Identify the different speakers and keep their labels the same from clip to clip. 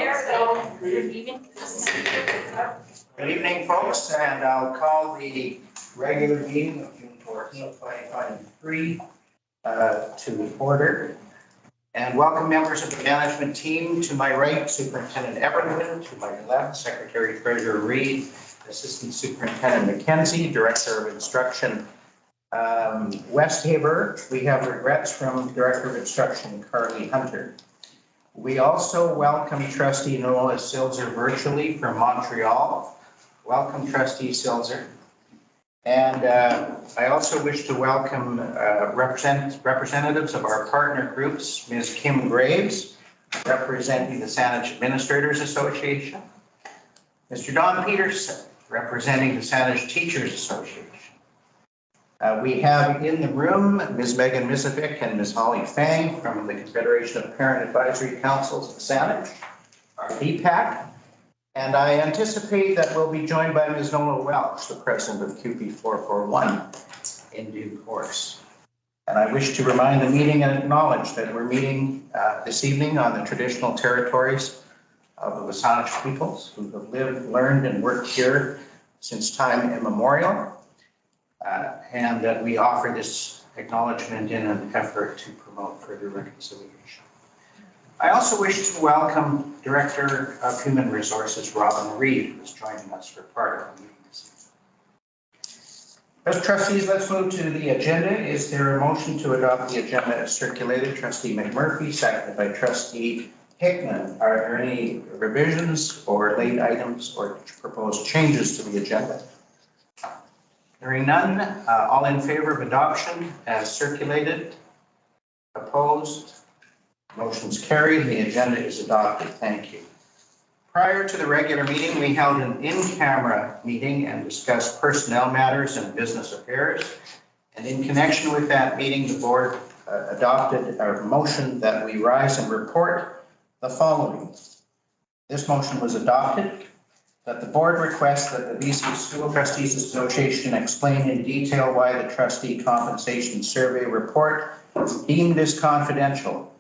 Speaker 1: Good evening, folks, and I'll call the regular meeting of June 14th, 2023 to order. And welcome members of the management team. To my right, Superintendent Everton. To my left, Secretary Treasurer Reed, Assistant Superintendent McKenzie, Director of Instruction Westhaver. We have regrets from Director of Instruction Carly Hunter. We also welcome Trustee Noah Silzer virtually from Montreal. Welcome, Trustee Silzer. And I also wish to welcome representatives of our partner groups, Ms. Kim Graves, representing the Saanich Administrators Association, Mr. Don Peterson, representing the Saanich Teachers Association. We have in the room Ms. Megan Mizovic and Ms. Holly Fang from the Confederation of Parent Advisory Councils of Saanich, our DPAC. And I anticipate that we'll be joined by Ms. Nola Welch, the president of CUPE 441, in due course. And I wish to remind the meeting and acknowledge that we're meeting this evening on the traditional territories of the Saanich peoples who have lived, learned, and worked here since time immemorial. And that we offer this acknowledgement in an effort to promote further reconciliation. I also wish to welcome Director of Human Resources, Robin Reed, who is joining us for part of the meeting this evening. As trustees, let's move to the agenda. Is there a motion to adopt the agenda as circulated? Trustee McMurphy, seconded by Trustee Hickman. Are there any revisions or late items or proposed changes to the agenda? Hearing none, all in favor of adoption as circulated? Opposed? Motion's carried. The agenda is adopted. Thank you. Prior to the regular meeting, we held an in-camera meeting and discussed personnel matters and business affairs. And in connection with that meeting, the board adopted a motion that we rise and report the following. This motion was adopted. That the board requests that the BC School Trustees Association explain in detail why the trustee compensation survey report is deemed as confidential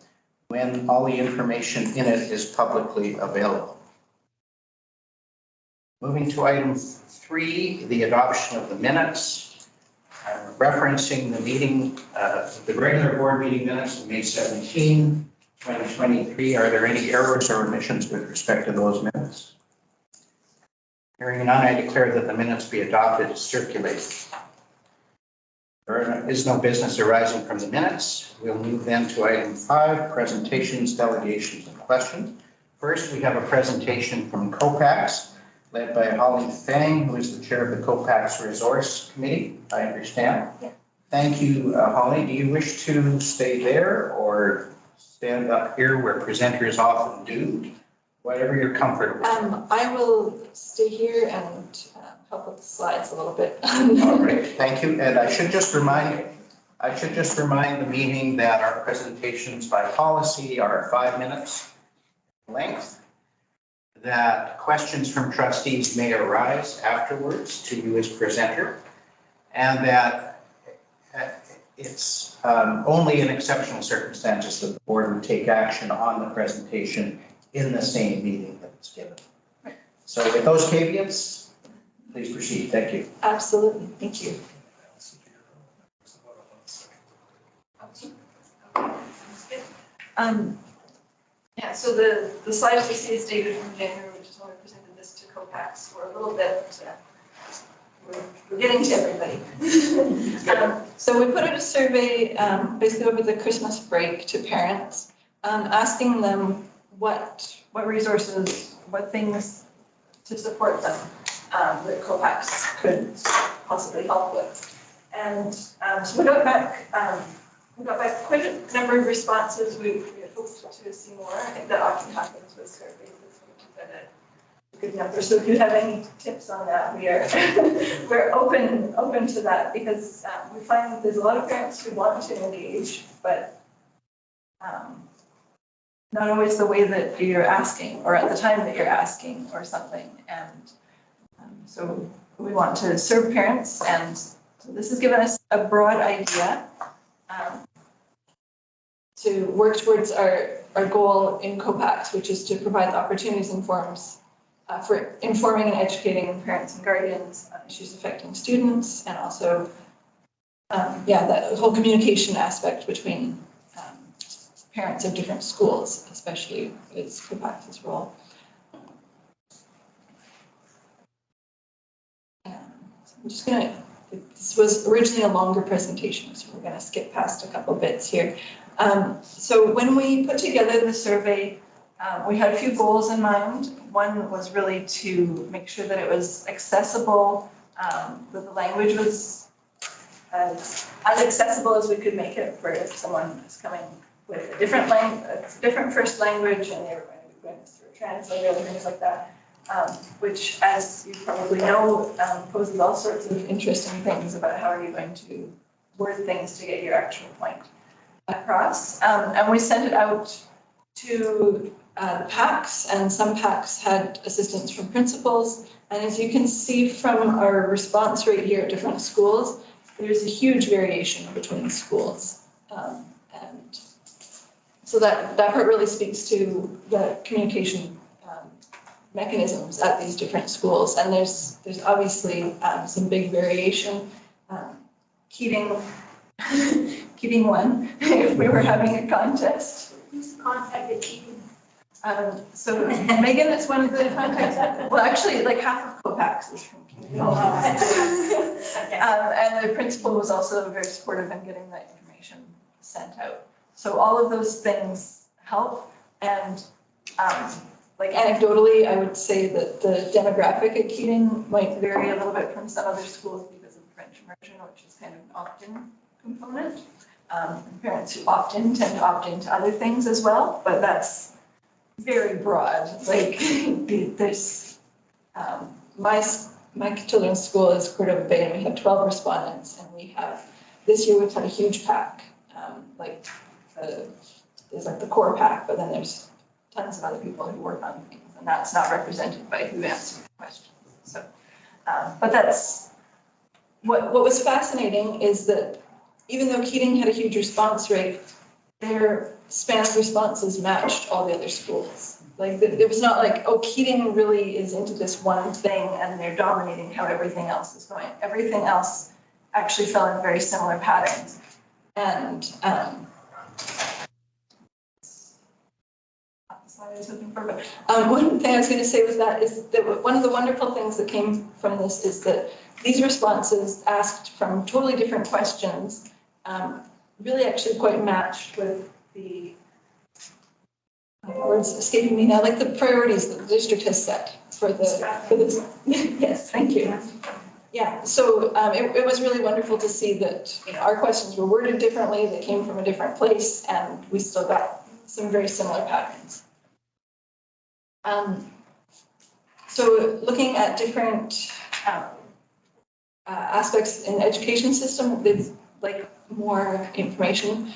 Speaker 1: when all the information in it is publicly available. Moving to item 3, the adoption of the minutes. Referencing the meeting, the regular board meeting minutes of May 17, 2023. Are there any errors or omissions with respect to those minutes? Hearing none, I declare that the minutes be adopted as circulated. There is no business arising from the minutes. We'll move then to item 5, presentations, delegations, and questions. First, we have a presentation from COPAX, led by Holly Fang, who is the chair of the COPAX Resource Committee, I understand. Yeah. Thank you, Holly. Do you wish to stay there or stand up here where presenters often do? Whatever you're comfortable with.
Speaker 2: I will stay here and help with the slides a little bit.
Speaker 1: All right, thank you. And I should just remind the meeting that our presentations by policy are 5 minutes length, that questions from trustees may arise afterwards to you as presenter, and that it's only in exceptional circumstances that the board would take action on the presentation in the same meeting that it's given. Right. So with those caveats, please proceed. Thank you.
Speaker 2: Absolutely. Thank you. Yeah, so the slides you see is dated from January, which is when we presented this to COPAX. We're a little bit, we're getting to everybody. So we put out a survey basically over the Christmas break to parents, asking them what resources, what things to support them that COPAX could possibly help with. And so we got back quite a number of responses. We had hoped to see more. I think that often happens with surveys. We get a good number. So if you have any tips on that, we're open to that, because we find that there's a lot of parents who want to engage, but not always the way that you're asking or at the time that you're asking or something. And so we want to serve parents, and so this has given us a broad idea. to work towards our goal in COPAX, which is to provide the opportunities and forums for informing and educating parents and guardians on issues affecting students, and also, that whole communication aspect between parents of different schools, especially is COPAX's role. So I'm just gonna, this was originally a longer presentation, so we're gonna skip past a couple bits here. So when we put together the survey, we had a few goals in mind. One was really to make sure that it was accessible, that the language was as accessible as we could make it for if someone is coming with a different first language and they were going to be going through a translator and things like that, which, as you probably know, poses all sorts of interesting things about how are you going to word things to get your actual point across. And we sent it out to the PACs, and some PACs had assistance from principals. And as you can see from our response rate here at different schools, there's a huge variation between schools. And so that part really speaks to the communication mechanisms at these different schools. And there's obviously some big variation. Keating won if we were having a contest.
Speaker 3: Who's contacted Keating?
Speaker 2: So Megan is one of the contacts. Well, actually, like half of COPAX is from Keating. And the principal was also very supportive in getting that information sent out. So all of those things help. And like anecdotally, I would say that the demographic at Keating might vary a little bit from some other schools because of French immersion, which is kind of an opt-in component. Parents who opt in tend to opt into other things as well, but that's very broad. Like there's my children's school is Cordova Bay, and we have 12 respondents, and we have this year we've had a huge pack. There's like the core pack, but then there's tons of other people who work on things, and that's not represented by who answered the questions. So, but that's what was fascinating is that even though Keating had a huge response rate, their span of responses matched all the other schools. Like it was not like, oh, Keating really is into this one thing and they're dominating how everything else is going. Everything else actually fell in very similar patterns. And I was looking for, but one thing I was going to say was that one of the wonderful things that came from this is that these responses asked from totally different questions really actually quite matched with the words escaping me now, like the priorities that the district has set for this. Yes, thank you. Yeah, so it was really wonderful to see that our questions were worded differently, they came from a different place, and we still got some very similar patterns. So looking at different aspects in the education system, they'd like more information.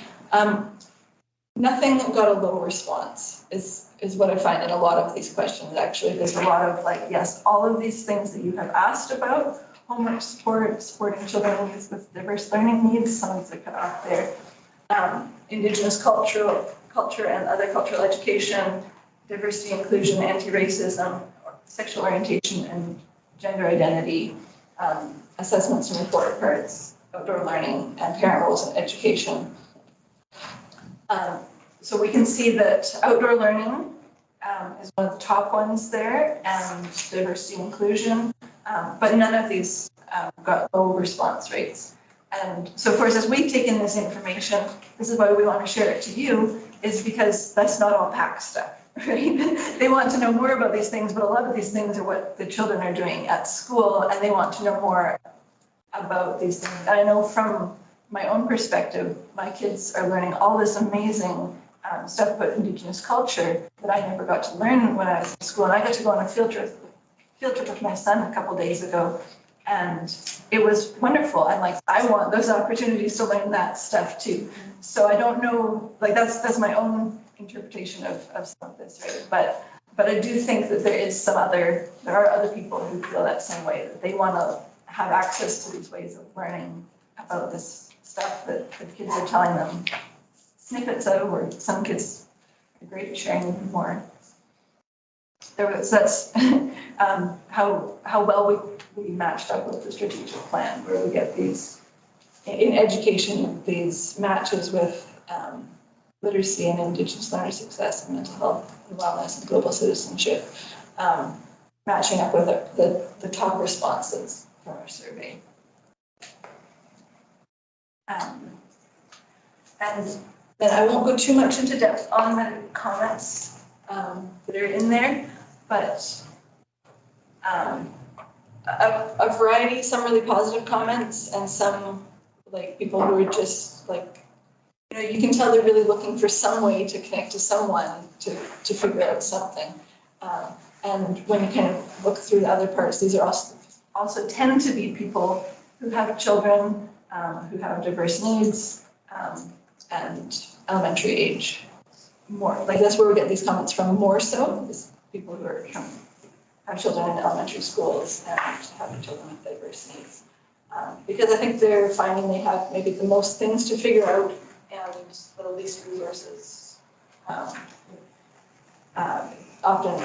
Speaker 2: Nothing got a low response is what I find in a lot of these questions. Actually, there's a lot of like, yes, all of these things that you have asked about, homework support, supporting children and youth with diverse learning needs, some of these are cut off there. Indigenous culture and other cultural education, diversity, inclusion, anti-racism, sexual orientation and gender identity, assessments and report reports, outdoor learning, and parent roles in education. So we can see that outdoor learning is one of the top ones there, and diversity and inclusion, but none of these got low response rates. And so of course, as we've taken this information, this is why we want to share it to you, is because that's not all PAC stuff, right? They want to know more about these things, but a lot of these things are what the children are doing at school, and they want to know more about these things. And I know from my own perspective, my kids are learning all this amazing stuff about Indigenous culture that I never got to learn when I was in school. And I got to go on a field trip with my son a couple days ago, and it was wonderful. And like, I want those opportunities to learn that stuff too. So I don't know, like that's my own interpretation of some of this, right? But I do think that there are other people who feel that same way, that they want to have access to these ways of learning about this stuff that the kids are telling them snippets of, or some kids are great at sharing more. That's how well we matched up with the strategic plan, where we get these, in education, these matches with literacy and Indigenous learner success and mental health and wellness and global citizenship, matching up with the top responses from our survey. And then I won't go too much into depth on the comments that are in there, but a variety, some really positive comments and some like people who are just like, you know, you can tell they're really looking for some way to connect to someone to figure out something. And when you kind of look through the other parts, these are also tend to be people who have children, who have diverse needs, and elementary age. More, like that's where we get these comments from more so, is people who are have children in elementary schools and have children with diverse needs. Because I think they're finding they have maybe the most things to figure out and the least resources. Often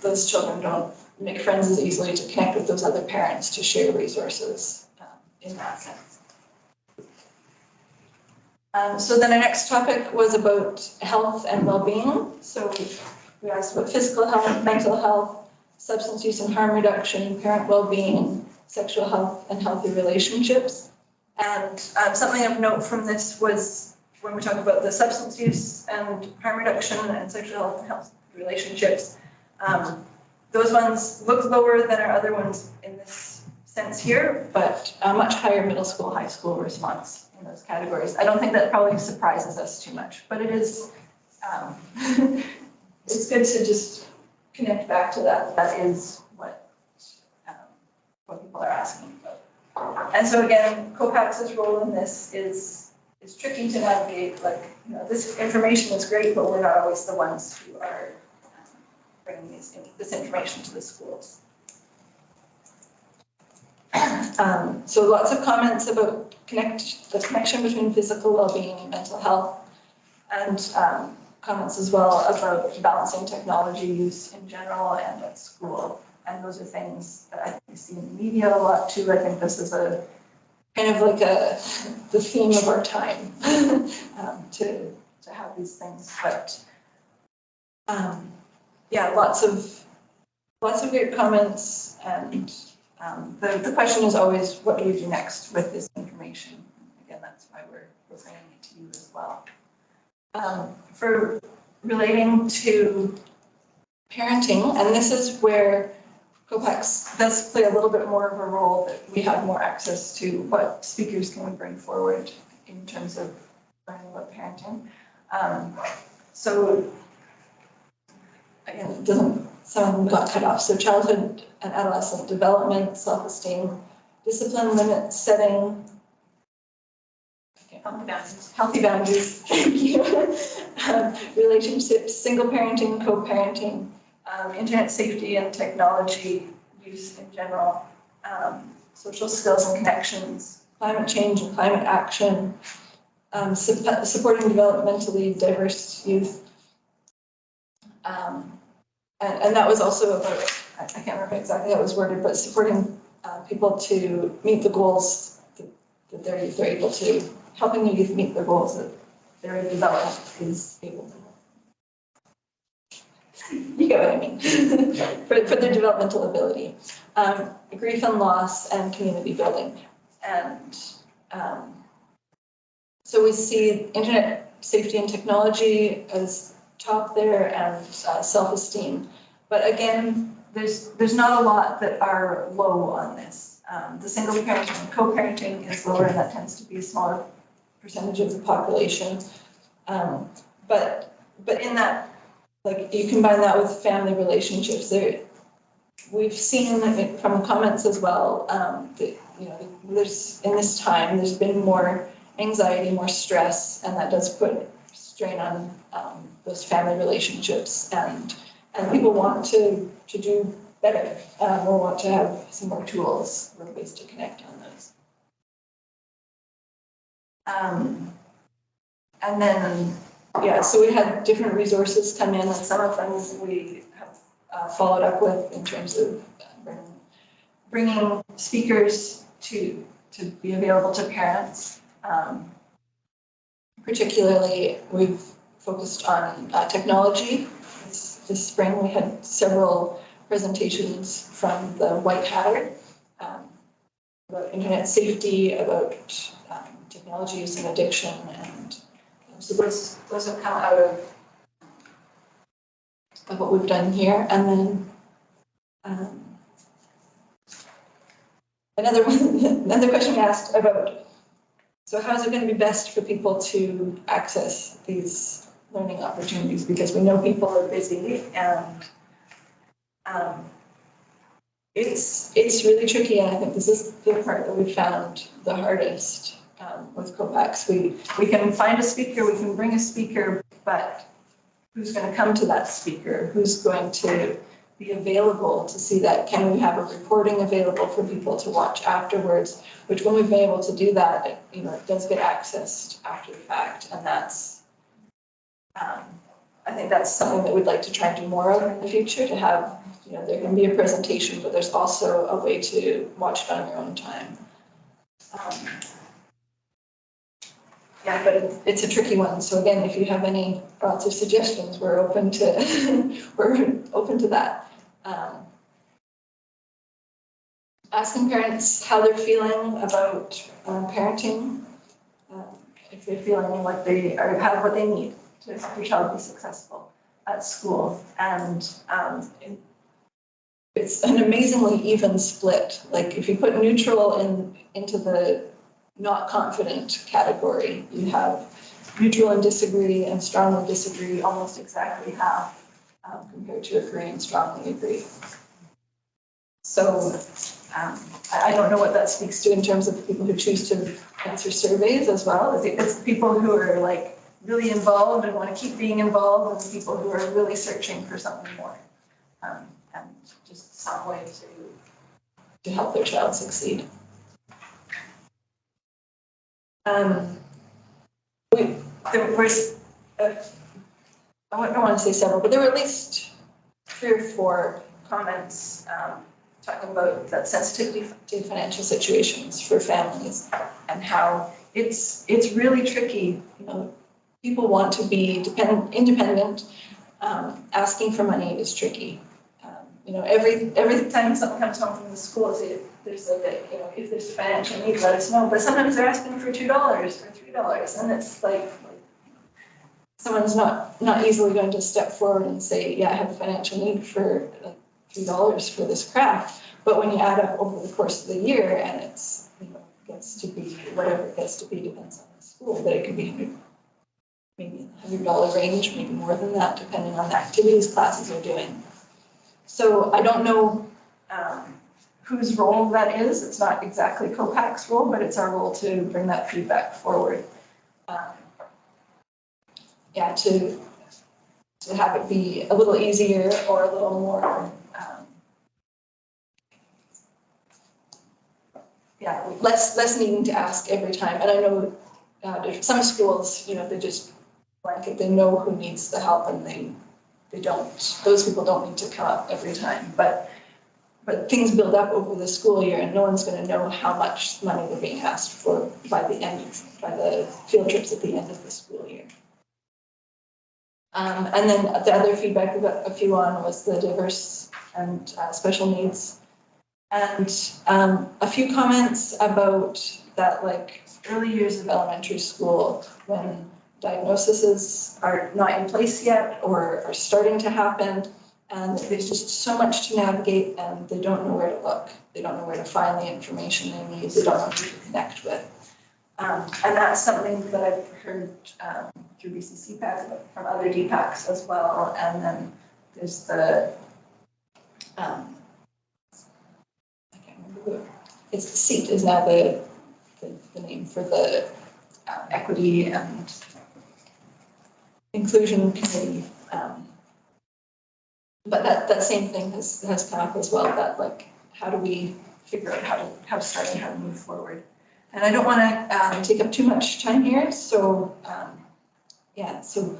Speaker 2: those children don't make friends as easily to connect with those other parents to share resources in that sense. So then our next topic was about health and well-being. So we asked about physical health, mental health, substance use and harm reduction, parent well-being, sexual health, and healthy relationships. And something of note from this was when we talk about the substance use and harm reduction and sexual health and health relationships, those ones look lower than our other ones in this sense here, but a much higher middle school, high school response in those categories. I don't think that probably surprises us too much, but it is, it's good to just connect back to that. That is what people are asking about. And so again, COPAX's role in this is tricky to navigate. Like, you know, this information is great, but we're not always the ones who are bringing this information to the schools. So lots of comments about the connection between physical well-being and mental health, and comments as well about balancing technology use in general and at school. And those are things that I think we see in the media a lot too. I think this is a kind of like the theme of our time to have these things. But yeah, lots of great comments, and the question is always, what do we do next with this information? Again, that's why we're bringing it to you as well. For relating to parenting, and this is where COPAX does play a little bit more of a role, that we have more access to what speakers can we bring forward in terms of learning about parenting. So again, it doesn't, some of them got cut off. So childhood and adolescent development, self-esteem, discipline, limit setting, healthy boundaries, thank you. Relationships, single parenting, co-parenting, internet safety and technology use in general, social skills and connections, climate change and climate action, supporting developmentally diverse youth. And that was also about, I can't remember exactly how it was worded, but supporting people to meet the goals that their youth are able to, helping the youth meet the goals that their development is able to. You get what I mean, for their developmental ability. Grief and loss and community building. And so we see internet safety and technology as top there, and self-esteem. But again, there's not a lot that are low on this. The single parenting and co-parenting is lower, and that tends to be a smaller percentage of the population. But in that, like, you combine that with family relationships, we've seen, I think, from the comments as well, that, you know, there's been more anxiety, more stress, and that does put strain on those family relationships, and people want to do better, or want to have some more tools or ways to connect on those. And then, yeah, so we had different resources come in, and some of them we have followed up with in terms of bringing speakers to be available to parents. Particularly, we've focused on technology. This spring, we had several presentations from the White Hatter about internet safety, about technology use and addiction, and so those have come out of what we've done here. And then another question we asked about, so how is it going to be best for people to access these learning opportunities? Because we know people are busy, and it's really tricky, and I think this is the part that we found the hardest with COPAX. We can find a speaker, we can bring a speaker, but who's going to come to that speaker? Who's going to be available to see that? Can we have a recording available for people to watch afterwards? Which, when we've been able to do that, it does get accessed after the fact, and that's I think that's something that we'd like to try and do more of in the future, to have, there can be a presentation, but there's also a way to watch it on your own time. Yeah, but it's a tricky one. So again, if you have any thoughts or suggestions, we're open to that. Asking parents how they're feeling about parenting, if they're feeling like they have what they need to help your child be successful at school. And it's an amazingly even split. Like, if you put neutral into the not confident category, you have neutral and disagree and strongly disagree almost exactly half, compared to agree and strongly agree. So I don't know what that speaks to in terms of the people who choose to answer surveys as well. It's the people who are like really involved and want to keep being involved, and the people who are really searching for something more, and just some way to help their child succeed. There was, I don't want to say several, but there were at least 3 or 4 comments talking about that sensitivity to financial situations for families, and how it's really tricky. People want to be independent. Asking for money is tricky. Every time someone comes home from the school, there's if there's a financial need, let us know. But sometimes they're asking for $2 or $3, and it's like someone's not easily going to step forward and say, yeah, I have a financial need for like $3 for this craft. But when you add up over the course of the year, and it's gets to be whatever it gets to be, depends on the school, but it could be maybe in the $100 range, maybe more than that, depending on the activities classes are doing. So I don't know whose role that is. It's not exactly COPAC's role, but it's our role to bring that feedback forward. To have it be a little easier or a little more, less needing to ask every time. And I know some schools, they just blanket, they know who needs the help, and those people don't need to come up every time. But things build up over the school year, and no one's going to know how much money they're being asked for by the field trips at the end of the school year. And then the other feedback we got a few on was the diverse and special needs. And a few comments about that, like early years of elementary school, when diagnoses are not in place yet or are starting to happen, and there's just so much to navigate, and they don't know where to look. They don't know where to find the information they need. They don't know who to connect with. And that's something that I've heard through BC CPAC, from other DPACs as well. And then there's the, I can't remember who, it's SEAT is now the name for the Equity and Inclusion Committee. But that same thing has come up as well, that like, how do we figure out how to start and how to move forward? And I don't want to take up too much time here, so yeah, so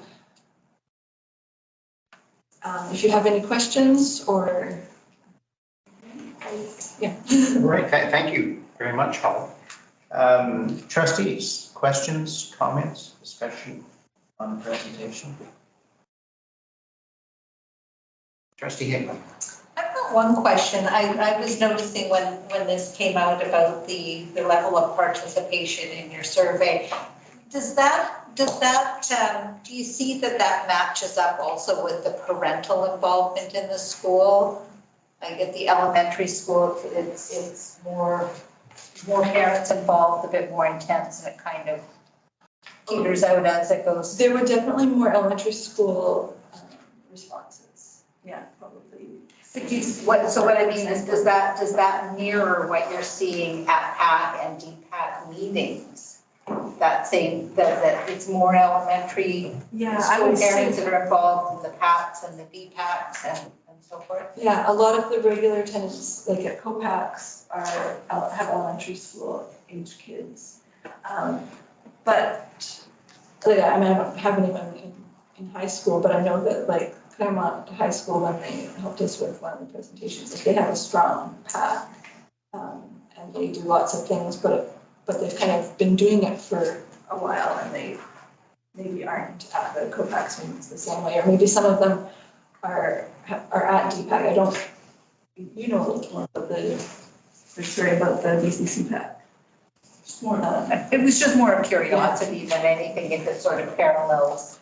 Speaker 2: if you have any questions or, yeah.
Speaker 1: Right, thank you very much, Holly. Trustees, questions, comments, discussion on the presentation? Trustee Hickman.
Speaker 3: I've got one question. I was noticing when this came out about the level of participation in your survey. Do you see that matches up also with the parental involvement in the school? Like at the elementary school, it's more parents involved, a bit more intense, and it kind of peters out as it goes.
Speaker 2: There were definitely more elementary school responses. Yeah, probably.
Speaker 3: What I mean is, does that mirror what you're seeing at PAC and DPAC meetings? That it's more elementary school parents that are involved in the PACs and the DPACs and so forth?
Speaker 2: Yeah, a lot of the regular attendants, like at COPACs, have elementary school age kids. But, yeah, I mean, I haven't even in high school, but I know that like Claremont High School, when they helped us with one of the presentations, like they have a strong PAC, and they do lots of things, but they've kind of been doing it for a while, and they maybe aren't at the COPACs meetings the same way, or maybe some of them are at DPAC. I don't, you know a little more about the story about the BCC PAC.
Speaker 3: It was just more of curiosity than anything, if it sort of parallels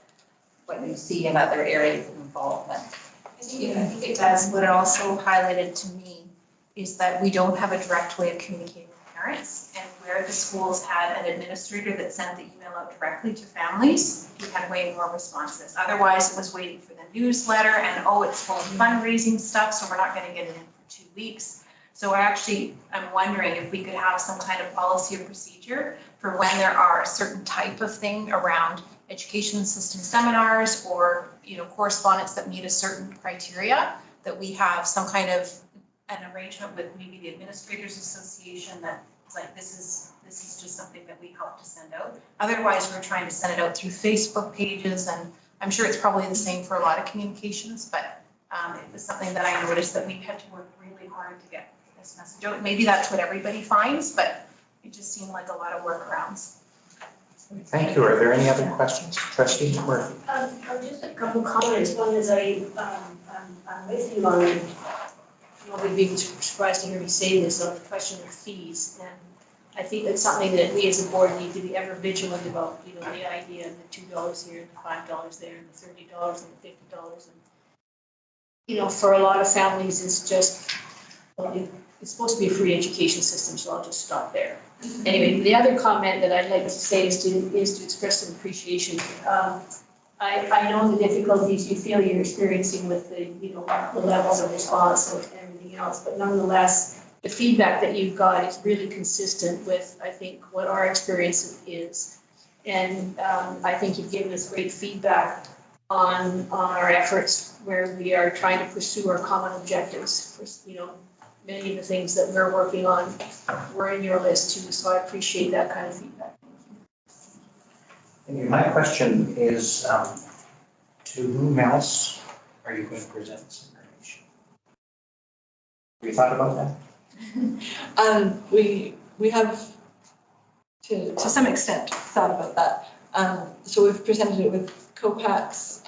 Speaker 3: what you see in other areas of involvement.
Speaker 4: I think it does. What it also highlighted to me is that we don't have a direct way of communicating with parents, and where the schools had an administrator that sent the email out directly to families, we had way more responses. Otherwise, it was waiting for the newsletter and, oh, it's full of fundraising stuff, so we're not going to get it in for 2 weeks. So I'm wondering if we could have some kind of policy or procedure for when there are a certain type of thing around education system seminars or, correspondence that meet a certain criteria, that we have some kind of an arrangement with maybe the Administrators Association that is like, this is just something that we help to send out. Otherwise, we're trying to send it out through Facebook pages, and I'm sure it's probably the same for a lot of communications, but it was something that I noticed that we had to work really hard to get this message out. Maybe that's what everybody finds, but it just seemed like a lot of workarounds.
Speaker 1: Thank you. Are there any other questions? Trustee Murphy.
Speaker 5: Just a couple comments. One is I'm with you on, we'd be surprised to hear me say this, on the question of fees. And I think that's something that we as a board need to be ever vigilant about, the idea of the $2 here and the $5 there and the $30 and the $50. And, for a lot of families, it's just, it's supposed to be a free education system, so I'll just stop there. Anyway, the other comment that I'd like to say is to express some appreciation. I know the difficulties you feel you're experiencing with the, the levels of response and everything else, but nonetheless, the feedback that you've got is really consistent with, I think, what our experience is. And I think you've given us great feedback on our efforts where we are trying to pursue our common objectives. For, many of the things that we're working on were in your list too, so I appreciate that kind of feedback.
Speaker 1: And my question is, to whom else are you going to present this information? Have you thought about that?
Speaker 2: We have, to some extent, thought about that. So we've presented it with COPACs,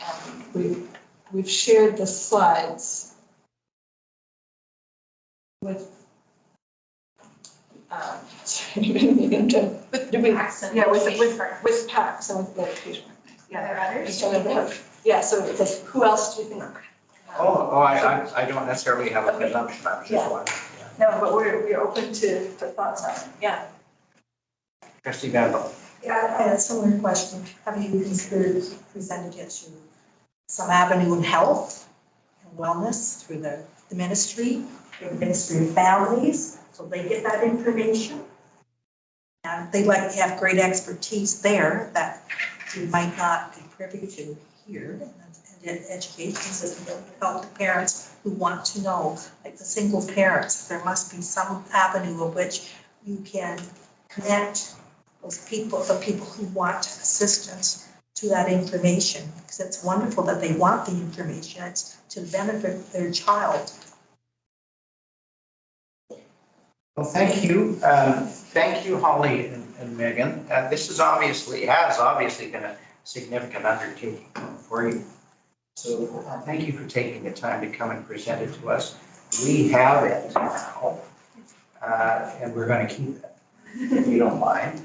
Speaker 2: and we've shared the slides with
Speaker 4: With PACs and
Speaker 2: with PACs and with the education.
Speaker 4: Are there others?
Speaker 2: So it's like, who else do you think?
Speaker 1: I don't necessarily have a presumption. I was just wondering.
Speaker 2: No, but we're open to thoughts on it. Yeah.
Speaker 1: Trustee Vandal.
Speaker 6: Yeah, I had a similar question. Have you considered presenting it to some avenue in health and wellness through the ministry, the Ministry of Families, so they get that information? And they like to have great expertise there that you might not be privy to here. And education system to help the parents who want to know, like the single parents, there must be some avenue of which you can connect those people, the people who want assistance, to that information, because it's wonderful that they want the information. It's to benefit their child.
Speaker 1: Well, thank you. Thank you, Holly and Megan. This has obviously been a significant undertaking for you. So thank you for taking the time to come and present it to us. We have it now, and we're going to keep it, if you don't mind.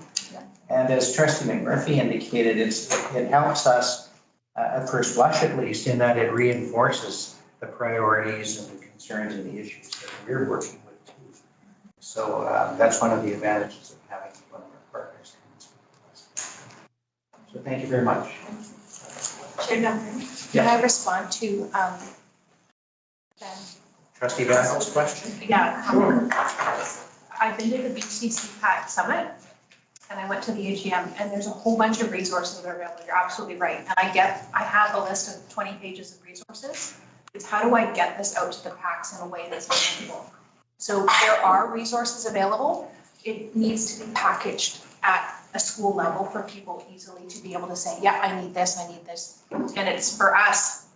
Speaker 1: And as Trustee McMurphy indicated, it helps us, at first blush at least, in that it reinforces the priorities and the concerns and the issues that we're working with too. So that's one of the advantages of having one of our partners come and speak to us. So thank you very much.
Speaker 4: Chair Duncan, can I respond to Ben?
Speaker 1: Trustee Vandel's question?
Speaker 4: Yeah.
Speaker 1: Sure.
Speaker 4: I've been to the BCC PAC Summit and I went to the AGM and there's a whole bunch of resources that are available. You're absolutely right. And I have a list of 20 pages of resources. It's how do I get this out to the PACs in a way that's manageable? So there are resources available. It needs to be packaged at a school level for people easily to be able to say, yeah, I need this, I need this. And it's for us,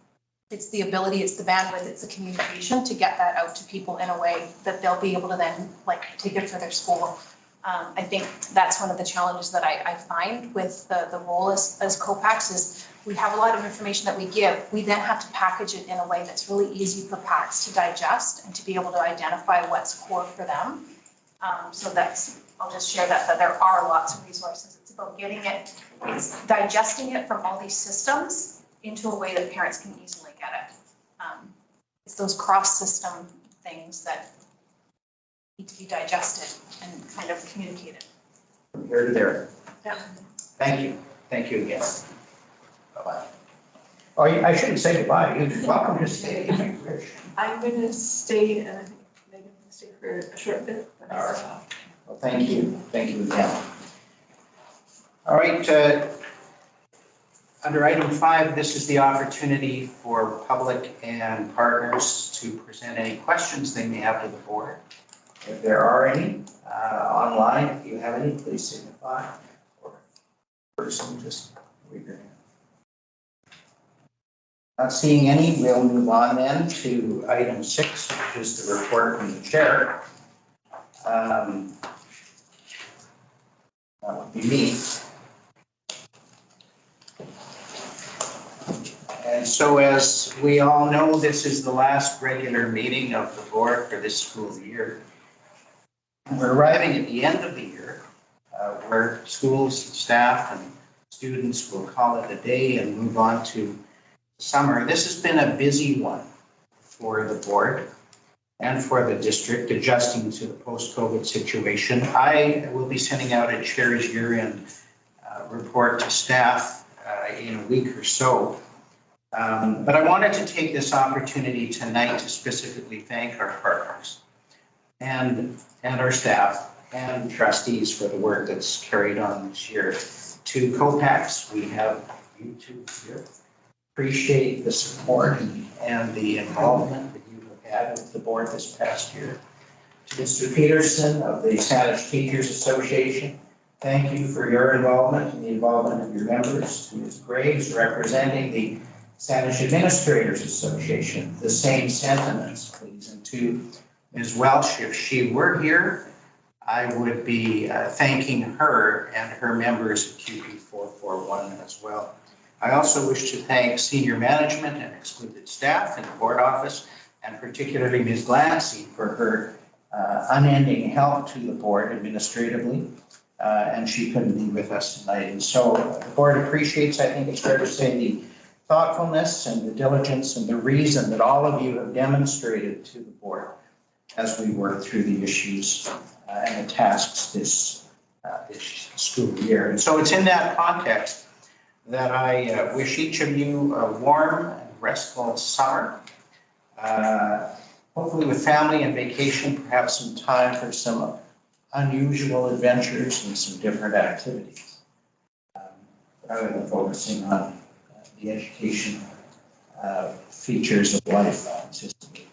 Speaker 4: it's the ability, it's the bandwidth, it's the communication to get that out to people in a way that they'll be able to then like take it for their school. I think that's one of the challenges that I find with the role as COPACs is we have a lot of information that we give. We then have to package it in a way that's really easy for PACs to digest and to be able to identify what's core for them. So I'll just share that there are lots of resources. It's about it's digesting it from all these systems into a way that parents can easily get it. It's those cross-system things that need to be digested and kind of communicated.
Speaker 1: From here to there.
Speaker 4: Yeah.
Speaker 1: Thank you. Thank you again. Bye-bye. Oh, I shouldn't say goodbye. You're welcome to stay if you wish.
Speaker 2: I'm going to stay, and I think Megan can stay for a short bit.
Speaker 1: All right. Well, thank you. Thank you again. All right. Under item 5, this is the opportunity for public and partners to present any questions they may have to the board. If there are any, online, if you have any, please signify. Or person, just wave your hand. Not seeing any, we'll move on then to item 6, which is the report from the chair. That would be me. And so as we all know, this is the last regular meeting of the board for this school year. We're arriving at the end of the year where schools, staff, and students will call it a day and move on to summer. This has been a busy one for the board and for the district, adjusting to the post-COVID situation. I will be sending out a chair's year-end report to staff in a week or so. But I wanted to take this opportunity tonight to specifically thank our partners and our staff and trustees for the work that's carried on this year. To COPACs, we have you two here. Appreciate the support and the involvement that you have had with the board this past year. To Mr. Peterson of the Saanich Teachers Association, thank you for your involvement and the involvement of your members. To Ms. Graves, representing the Saanich Administrators Association, the same sentiments, please. And to Ms. Welch, if she were here, I would be thanking her and her members of QP 441 as well. I also wish to thank senior management and excluded staff in the board office, and particularly Ms. Glancy for her unending help to the board administratively, and she couldn't be with us tonight. And so the board appreciates, I think it's fair to say, the thoughtfulness and the diligence and the reason that all of you have demonstrated to the board as we work through the issues and the tasks this school year. And so it's in that context that I wish each of you a warm and restful summer, hopefully with family and vacation, perhaps some time for some unusual adventures and some different activities, rather than focusing on the education features of life consistently.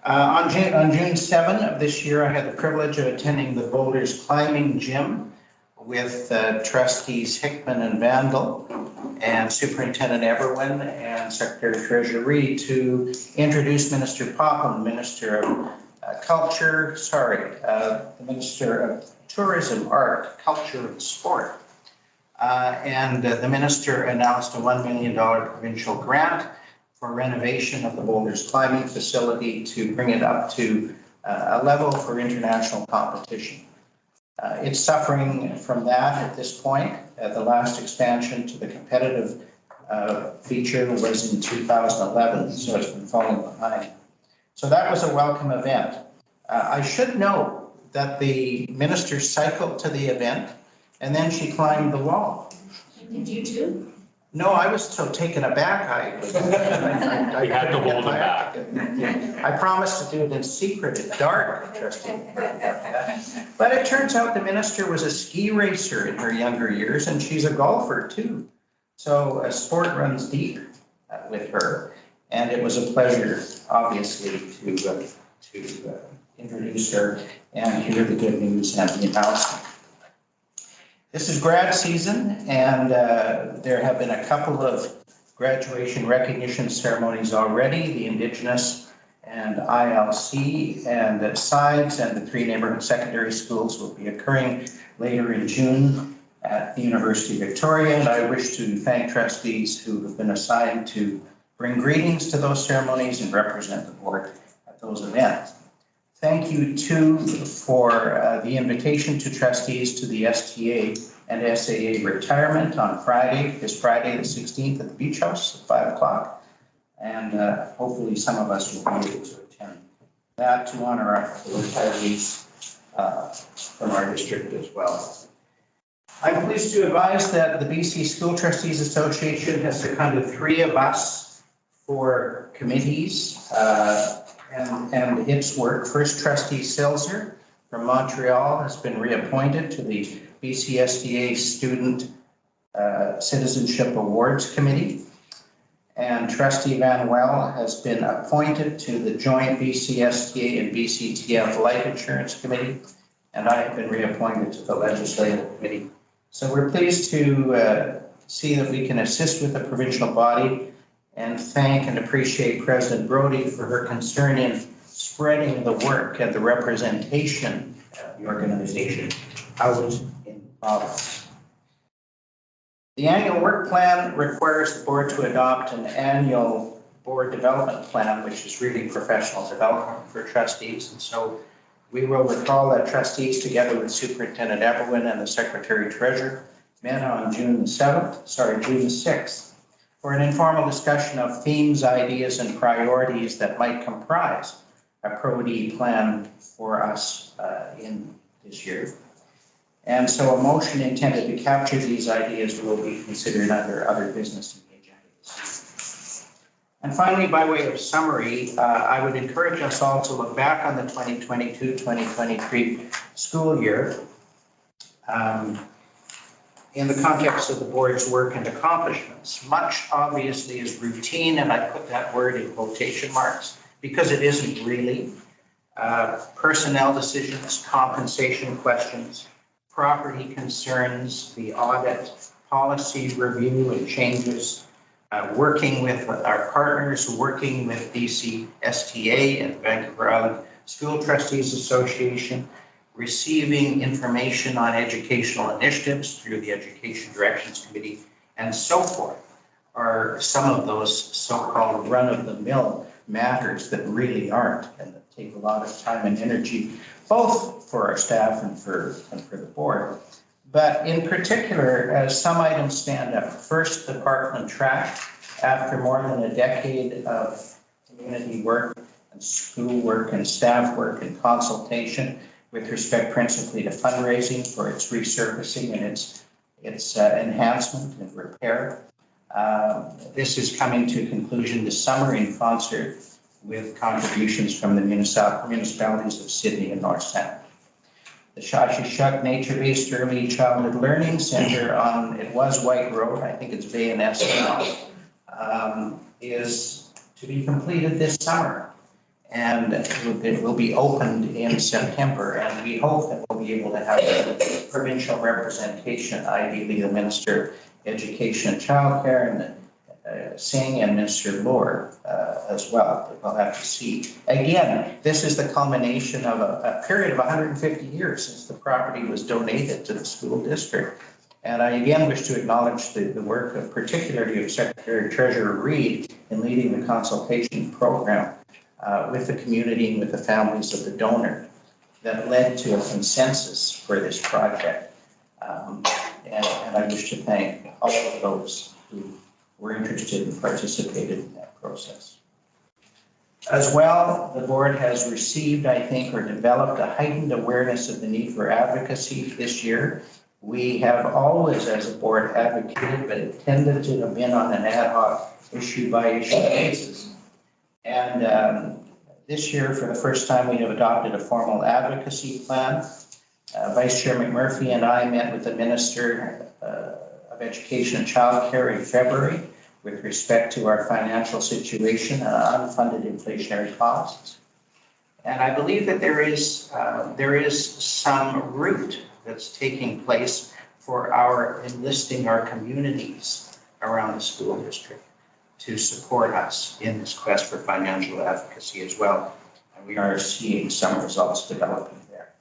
Speaker 1: On June 7 of this year, I had the privilege of attending the Boulders Climbing Gym with trustees Hickman and Vandal and Superintendent Everwin and Secretary Treasurer Reid to introduce Minister Popham, Minister of the Minister of Tourism, Art, Culture and Sport. And the minister announced a $1 million provincial grant for renovation of the Boulders Climbing Facility to bring it up to a level for international competition. It's suffering from that at this point. The last expansion to the competitive feature was in 2011, so it's been falling behind. So that was a welcome event. I should note that the minister cycled to the event and then she climbed the wall.
Speaker 5: Did you too?
Speaker 1: No, I was so taken aback. I
Speaker 7: You had to hold it back.
Speaker 1: I promised to do it in secret at dark, Trustee. But it turns out the minister was a ski racer in her younger years, and she's a golfer too. So sport runs deep with her, and it was a pleasure, obviously, to introduce her and hear the good news and the announcement. This is grad season, and there have been a couple of graduation recognition ceremonies already. The Indigenous and ILC and SIDES and the 3 neighborhood secondary schools will be occurring later in June at the University of Victoria. And I wish to thank trustees who have been assigned to bring greetings to those ceremonies and represent the board at those events. Thank you too for the invitation to trustees to the STA and SAA retirement on this Friday the 16th at the Beach House at 5 o'clock. And hopefully some of us will be able to attend that to honor our retirees from our district as well. I'm pleased to advise that the BC School Trustees Association has seconded 3 of us for committees and its work. First, Trustee Silzer from Montreal has been reappointed to the BC SDA Student Citizenship Awards Committee. And Trustee Van Well has been appointed to the joint BC SDA and BCTF Life Insurance Committee. And I have been reappointed to the Legislative Committee. So we're pleased to see that we can assist with the provincial body and thank and appreciate President Brody for her concern in spreading the work and the representation of the organization out in the province. The annual work plan requires the board to adopt an annual board development plan, which is really professional development for trustees. And so we will recall that trustees, together with Superintendent Everwin and the Secretary Treasurer, met on June the 6th, for an informal discussion of themes, ideas, and priorities that might comprise a Pro-D plan for us in this year. And so a motion intended to capture these ideas will be considered under other business in the agenda. And finally, by way of summary, I would encourage us all to look back on the 2022-2023 school year in the context of the board's work and accomplishments. Much obviously is routine, and I put that word in quotation marks because it isn't really. Personnel decisions, compensation questions, property concerns, the audit, policy review and changes, working with our partners, working with BC STA and Vancouver Island School Trustees Association, receiving information on educational initiatives through the Education Directions Committee, and so forth, are some of those so-called run-of-the-mill matters that really aren't and that take a lot of time and energy, both for our staff and for the board. But in particular, some items stand out. First, the Parkland track. After more than a decade of community work and school work and staff work and consultation with respect principally to fundraising for its resurfacing and its enhancement and repair. This is coming to conclusion this summer in concert with contributions from the municipalities of Sydney and North Sound. The Shashishuk Nature-Based Early Childhood Learning Center on, it was White Road, I think it's Bay and S now, is to be completed this summer. And it will be opened in September, and we hope that we'll be able to have provincial representation, ideally the Minister of Education and Childcare and Singh and Minister Moore as well, that we'll have to see. Again, this is the culmination of a period of 150 years since the property was donated to the school district. And I again wish to acknowledge the work of particularly of Secretary Treasurer Reid in leading the consultation program with the community and with the families of the donor that led to a consensus for this project. And I wish to thank all of those who were interested and participated in that process. As well, the board has received, I think, or developed a heightened awareness of the need for advocacy this year. We have always, as a board, advocated, but it tended to have been on an ad hoc issue by issue basis. And this year, for the first time, we have adopted a formal advocacy plan. Vice Chair McMurphy and I met with the Minister of Education and Childcare in February with respect to our financial situation and unfunded inflationary costs. And I believe that there is some route that's taking place for our enlisting our communities around the school district to support us in this quest for financial advocacy as well. And we are seeing some results developing there.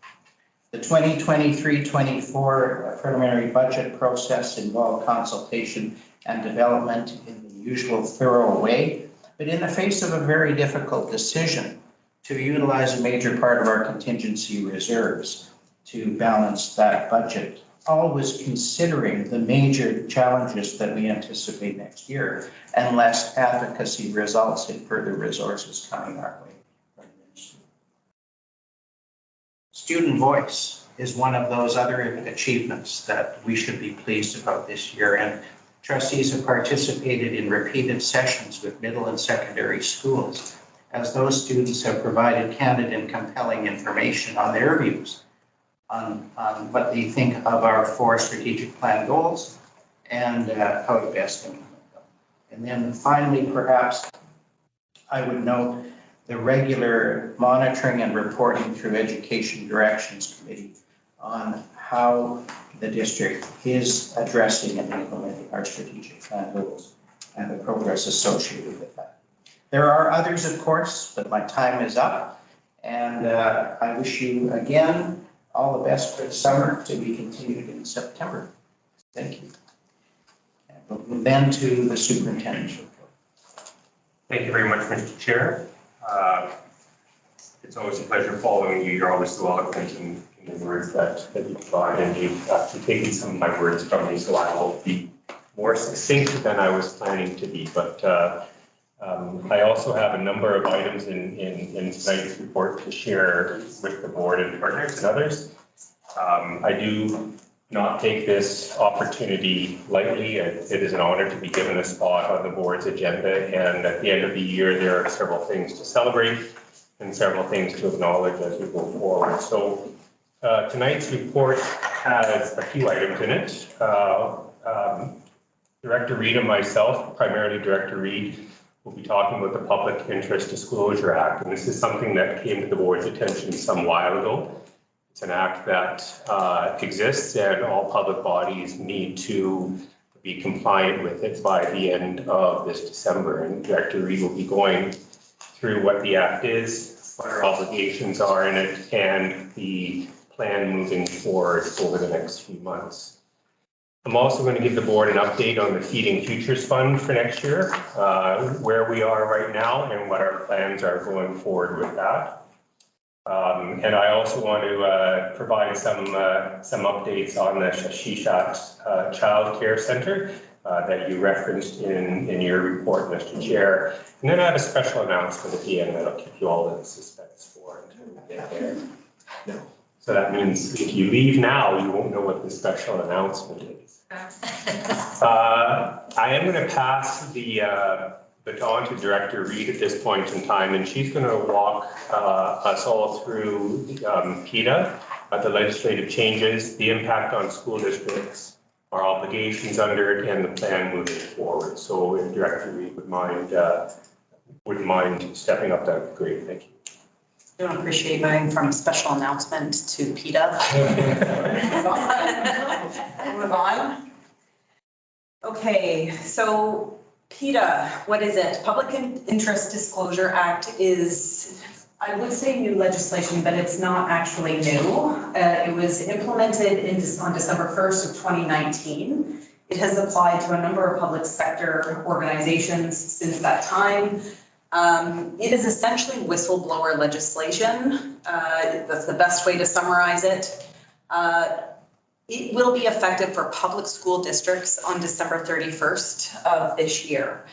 Speaker 1: The 2023-24 preliminary budget process involved consultation and development in the usual thorough way, but in the face of a very difficult decision to utilize a major part of our contingency reserves to balance that budget, always considering the major challenges that we anticipate next year, unless advocacy results in further resources coming our way from the ministry. Student voice is one of those other achievements that we should be pleased about this year, and trustees have participated in repeated sessions with middle and secondary schools as those students have provided candid and compelling information on their views on what they think of our 4 strategic plan goals and how to best implement them. And then finally, perhaps I would note the regular monitoring and reporting through Education Directions Committee on how the district is addressing and implementing our strategic plan goals and the progress associated with that. There are others, of course, but my time is up. And I wish you again all the best for the summer to be continued in September. Thank you. And we'll move then to the superintendent's report.
Speaker 7: Thank you very much, Mr. Chair. It's always a pleasure following you. You're always so eloquent in the words that you provide, and you've actually taken some of my words from me, so I will be more succinct than I was planning to be. But I also have a number of items in tonight's report to share with the board and partners and others. I do not take this opportunity lightly. It is an honor to be given a spot on the board's agenda, and at the end of the year, there are several things to celebrate and several things to acknowledge as we go forward. So tonight's report has a few items in it. Director Reid and myself, primarily Director Reid, will be talking about the Public Interest Disclosure Act, and this is something that came to the board's attention some while ago. It's an act that exists, and all public bodies need to be compliant with it by the end of this December. And Director Reid will be going through what the act is, what our obligations are in it, and the plan moving forward over the next few months. I'm also going to give the board an update on the Feeding Futures Fund for next year, where we are right now and what our plans are going forward with that. And I also want to provide some updates on the Shashishat Child Care Center that you referenced in your report, Mr. Chair. And then I have a special announcement at the end that I'll keep you all in suspense for until we get there. No. So that means if you leave now, you won't know what the special announcement is. I am going to pass the baton to Director Reid at this point in time, and she's going to walk us all through PETA, the legislative changes, the impact on school districts, our obligations under it, and the plan moving forward. So if Director Reid would mind stepping up, that would be great. Thank you.
Speaker 8: Don't appreciate moving from special announcement to PETA. Move on. Okay, so PETA, what is it? Public Interest Disclosure Act is, I would say new legislation, but it's not actually new. It was implemented on December 1st of 2019. It has applied to a number of public sector organizations since that time. It is essentially whistleblower legislation. That's the best way to summarize it. It will be effective for public school districts on December 31st of this year.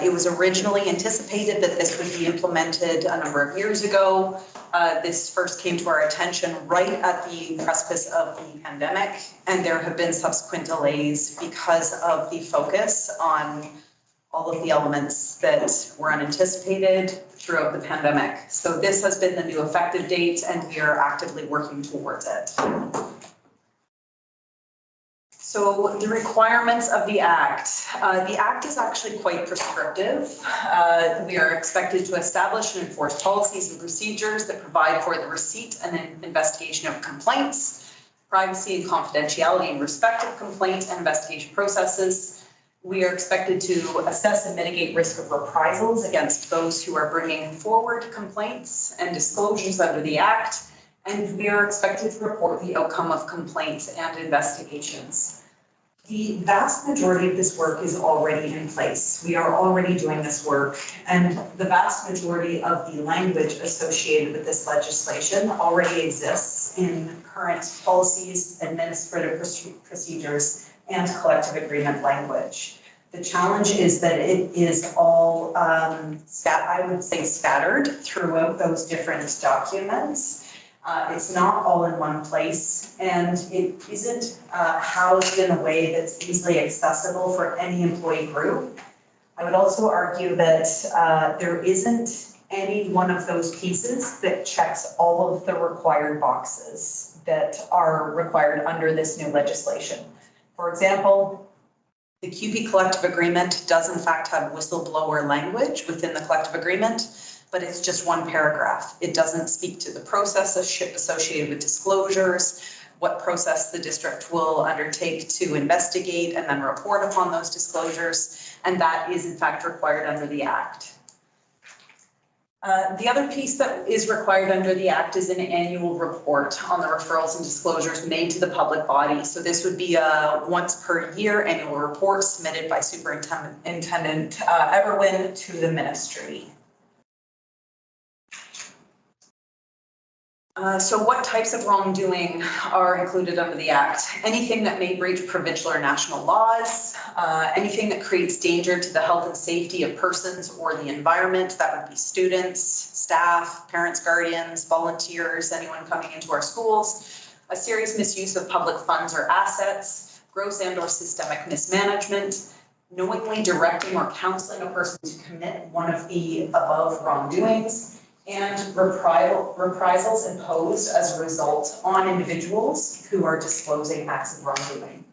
Speaker 8: It was originally anticipated that this would be implemented a number of years ago. This first came to our attention right at the precipice of the pandemic, and there have been subsequent delays because of the focus on all of the elements that were unanticipated throughout the pandemic. So this has been the new effective date, and we are actively working towards it. So the requirements of the Act is actually quite prescriptive. We are expected to establish and enforce policies and procedures that provide for the receipt and investigation of complaints, privacy and confidentiality in respect of complaint and investigation processes. We are expected to assess and mitigate risk of reprisals against those who are bringing forward complaints and disclosures under the Act. And we are expected to report the outcome of complaints and investigations. The vast majority of this work is already in place. We are already doing this work, and the vast majority of the language associated with this legislation already exists in current policies, administrative procedures, and collective agreement language. The challenge is that it is all, I would say, scattered throughout those different documents. It's not all in one place, and it isn't housed in a way that's easily accessible for any employee group. I would also argue that there isn't any one of those pieces that checks all of the required boxes that are required under this new legislation. For example, the CUPE collective agreement does in fact have whistleblower language within the collective agreement, but it's just one paragraph. It doesn't speak to the process associated with disclosures, what process the district will undertake to investigate and then report upon those disclosures, and that is in fact required under the Act. The other piece that is required under the Act is an annual report on the referrals and disclosures made to the public body. So this would be a once per year annual report submitted by Superintendent Everwin to the ministry. So what types of wrongdoing are included under the Act? Anything that may breach provincial or national laws, anything that creates danger to the health and safety of persons or the environment, that would be students, staff, parents, guardians, volunteers, anyone coming into our schools, a serious misuse of public funds or assets, gross and or systemic mismanagement, knowingly directing or counseling a person to commit one of the above wrongdoings, and reprisals imposed as a result on individuals who are disclosing acts of wrongdoing.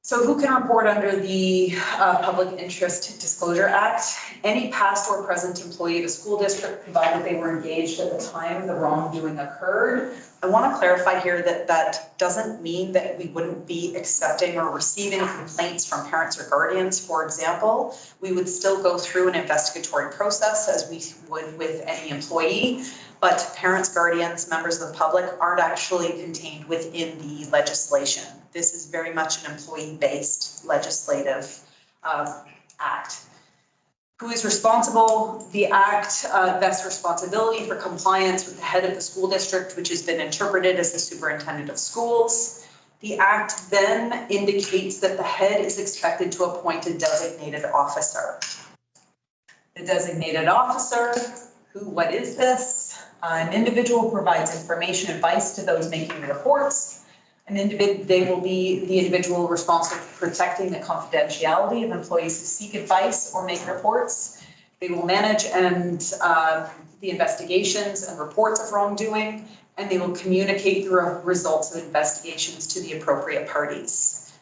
Speaker 8: So who can report under the Public Interest Disclosure Act? Any past or present employee of a school district, provided they were engaged at the time the wrongdoing occurred. I want to clarify here that that doesn't mean that we wouldn't be accepting or receiving complaints from parents or guardians, for example. We would still go through an investigatory process as we would with any employee, but parents, guardians, members of the public aren't actually contained within the legislation. This is very much an employee-based legislative act. Who is responsible? The Act vests responsibility for compliance with the head of the school district, which has been interpreted as the superintendent of schools. The Act then indicates that the head is expected to appoint a designated officer. The designated officer, what is this? An individual provides information, advice to those making the reports. They will be the individual responsible for protecting the confidentiality of employees who seek advice or make reports. They will manage the investigations and reports of wrongdoing, and they will communicate the results of investigations to the appropriate parties.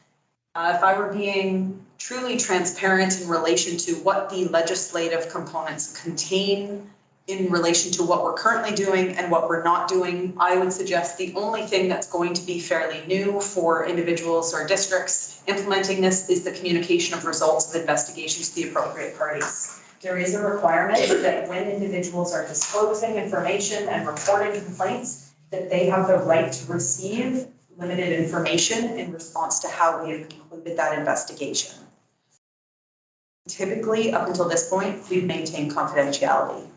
Speaker 8: If I were being truly transparent in relation to what the legislative components contain in relation to what we're currently doing and what we're not doing. I would suggest the only thing that's going to be fairly new for individuals or districts implementing this is the communication of results of investigations to the appropriate parties. There is a requirement that when individuals are disclosing information and reporting complaints, that they have the right to receive limited information in response to how we have concluded that investigation. Typically, up until this point, we've maintained confidentiality.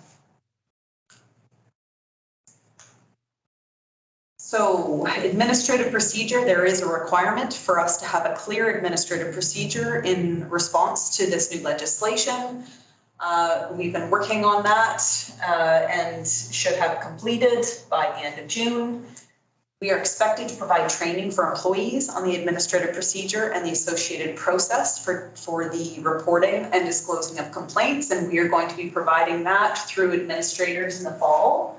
Speaker 8: So administrative procedure, there is a requirement for us to have a clear administrative procedure in response to this new legislation. We've been working on that and should have it completed by the end of June. We are expected to provide training for employees on the administrative procedure and the associated process for the reporting and disclosing of complaints, and we are going to be providing that through administrators in the fall.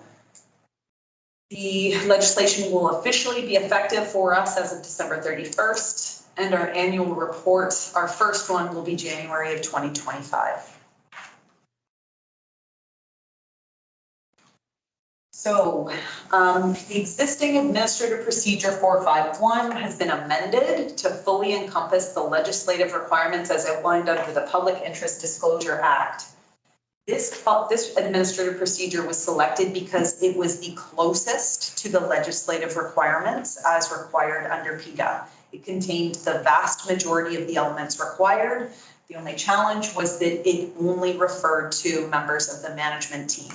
Speaker 8: The legislation will officially be effective for us as of December 31st, and our annual report, our first one, will be January of 2025. So the existing administrative procedure 451 has been amended to fully encompass the legislative requirements as outlined under the Public Interest Disclosure Act. This administrative procedure was selected because it was the closest to the legislative requirements as required under PETA. It contained the vast majority of the elements required. The only challenge was that it only referred to members of the management team.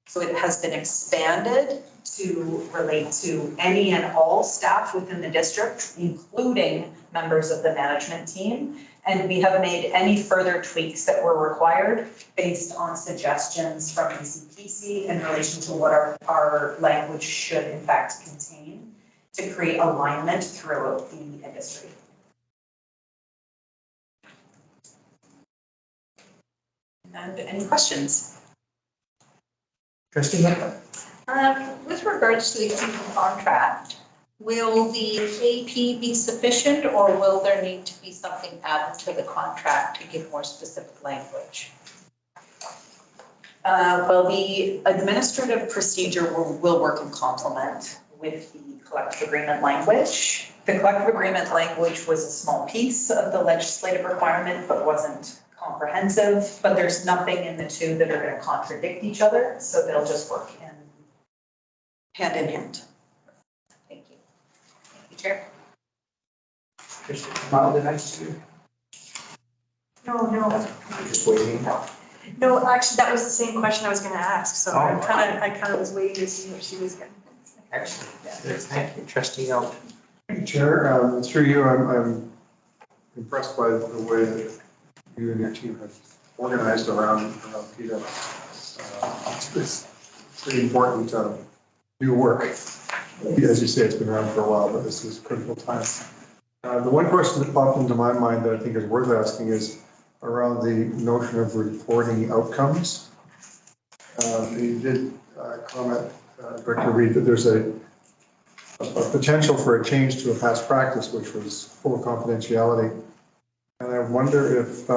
Speaker 8: So it has been expanded to relate to any and all staff within the district, including members of the management team. And we have made any further tweaks that were required based on suggestions from ECPC in relation to what our language should in fact contain to create alignment throughout the industry. And any questions?
Speaker 1: Trustee Nicol.
Speaker 3: With regards to the union contract, will the AP be sufficient or will there need to be something added to the contract to give more specific language?
Speaker 8: Well, the administrative procedure will work in complement with the collective agreement language. The collective agreement language was a small piece of the legislative requirement, but wasn't comprehensive. But there's nothing in the two that are going to contradict each other, so they'll just work hand in hand.
Speaker 3: Thank you. Thank you, Chair.
Speaker 1: Trustee Kamal, did I see you?
Speaker 5: No,
Speaker 1: Just waiting.
Speaker 5: no, actually, that was the same question I was gonna ask, so
Speaker 1: Oh.
Speaker 5: I kind of was waiting to see what she was gonna.
Speaker 1: Excellent. Good, thank you. Trustee Elton.
Speaker 9: Chair, through you, I'm impressed by the way that you and your team have organized around PETA. It's pretty important new work. As you say, it's been around for a while, but this is a critical time. The one question that popped into my mind that I think is worth asking is around the notion of reporting outcomes. You did comment, Director Reid, that there's a potential for a change to a past practice, which was full of confidentiality. And I wonder if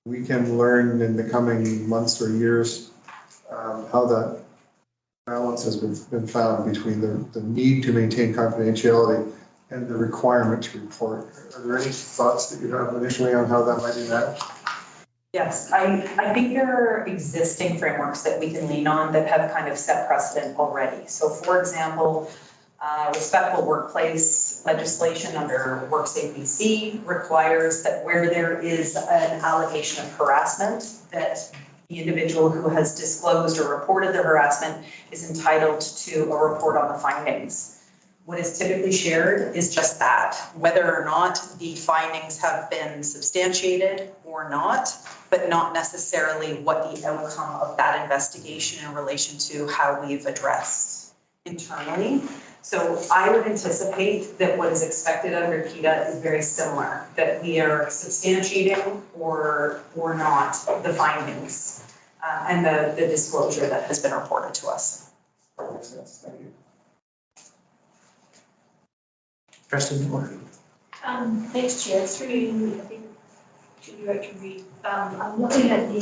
Speaker 9: we can learn in the coming months or years how that balance has been found between the need to maintain confidentiality and the requirement to report. Are there any thoughts that you have initially on how that might be managed?
Speaker 8: Yes, I think there are existing frameworks that we can lean on that have kind of set precedent already. So for example, respectful workplace legislation under WorkSafe BC requires that where there is an allegation of harassment, that the individual who has disclosed or reported the harassment is entitled to a report on the findings. What is typically shared is just that, whether or not the findings have been substantiated or not, but not necessarily what the outcome of that investigation in relation to how we've addressed internally. So I would anticipate that what is expected under PETA is very similar, that we are substantiating or not the findings and the disclosure that has been reported to us.
Speaker 9: Makes sense. Thank you.
Speaker 1: Trustee Moore.
Speaker 5: Thanks, Chair. Through you, I think, to Director Reid. I'm looking at the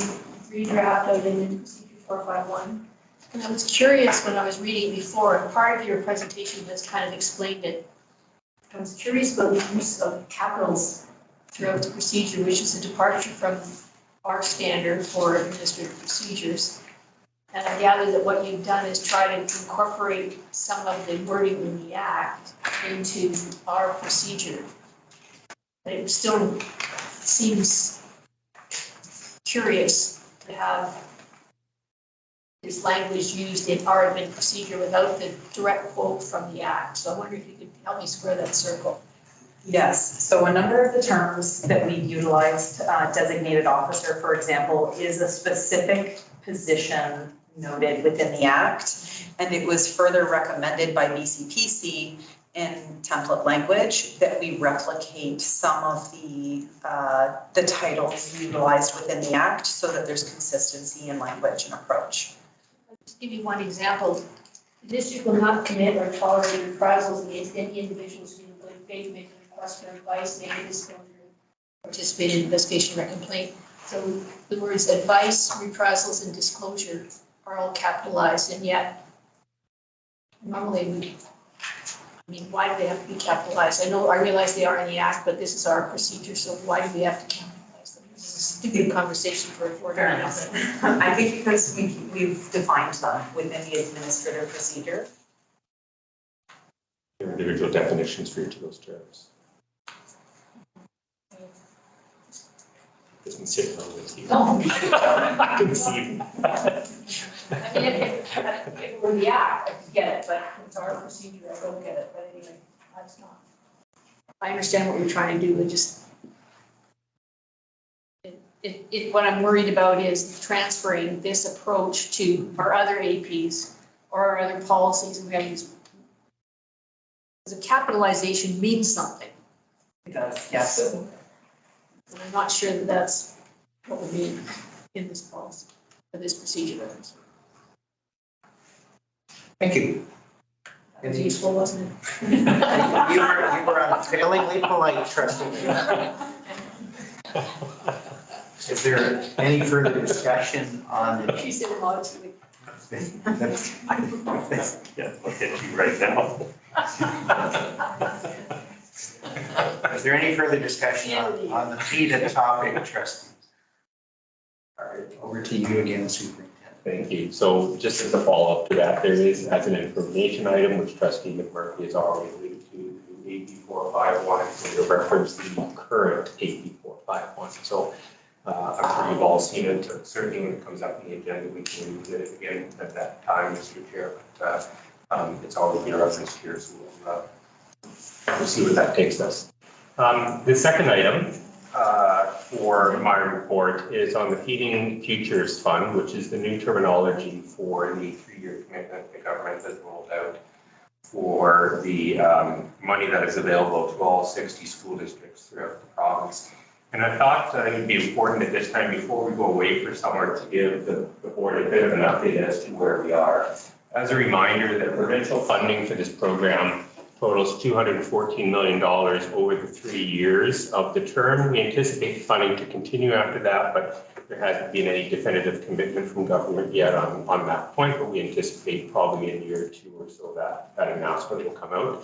Speaker 5: redraft of the procedure 451. And I was curious when I was reading before, and part of your presentation has kind of explained it. I was curious about the use of capitals throughout the procedure, which is a departure from our standard for administrative procedures. And I gather that what you've done is try to incorporate some of the wording in the act into our procedure. But it still seems curious to have this language used in our admin procedure without the direct quote from the act. So I wonder if you could help me square that circle.
Speaker 8: Yes, so a number of the terms that we utilized, designated officer, for example, is a specific position noted within the act. And it was further recommended by BCPC in template language that we replicate some of the titles utilized within the act so that there's consistency in language and approach.
Speaker 5: I'll just give you one example. The district will not commit or tolerate reprisals against any individuals who in good faith make a request for advice, make a disclosure, participate in investigation or complaint. So the words advice, reprisals, and disclosure are all capitalized, and yet normally why do they have to be capitalized? I realize they are in the act, but this is our procedure, so why do we have to capitalize them? This is a stupid conversation for a board.
Speaker 8: Fair enough. I think because we've defined them within the administrative procedure.
Speaker 7: There are individual definitions for each of those terms. Doesn't sit well with you. I can see that.
Speaker 5: I mean, if it were the act, I could get it, but it's our procedure, I don't get it, but anyway, that's not. I understand what you're trying to do, it just, what I'm worried about is transferring this approach to our other APs or our other policies, and we have these. Because a capitalization means something.
Speaker 8: It does, yes.
Speaker 5: And I'm not sure that that's what we mean in this policy, or this procedure.
Speaker 1: Thank you.
Speaker 5: That was useful, wasn't it?
Speaker 1: You were unfailingly polite, trustee. Is there any further discussion on the?
Speaker 5: She said modestly.
Speaker 7: Yeah, look at you right now.
Speaker 1: Is there any further discussion on the heated topic, trustees? All right, over to you again, Superintendent.
Speaker 7: Thank you. So just as a follow-up to that, there is, as an information item, which trustee McMurphy has already alluded to, AB 451, and to reference the current AB 451. So I'm sure you've all seen it. Certainly when it comes up in the agenda, we can use it again at that time, Mr. Chair, but it's already been referenced here, so we'll see what that takes us. The second item for my report is on the Feeding Futures Fund, which is the new terminology for the 3-year commitment the government has rolled out for the money that is available to all 60 school districts throughout the province. And I thought it would be important at this time, before we go away for summer, to give the board a bit of an update as to where we are. As a reminder, the provincial funding for this program totals $214 million over the 3 years of the term. We anticipate funding to continue after that, but there hasn't been any definitive commitment from government yet on that point, but we anticipate probably in a year or two or so that announcement will come out.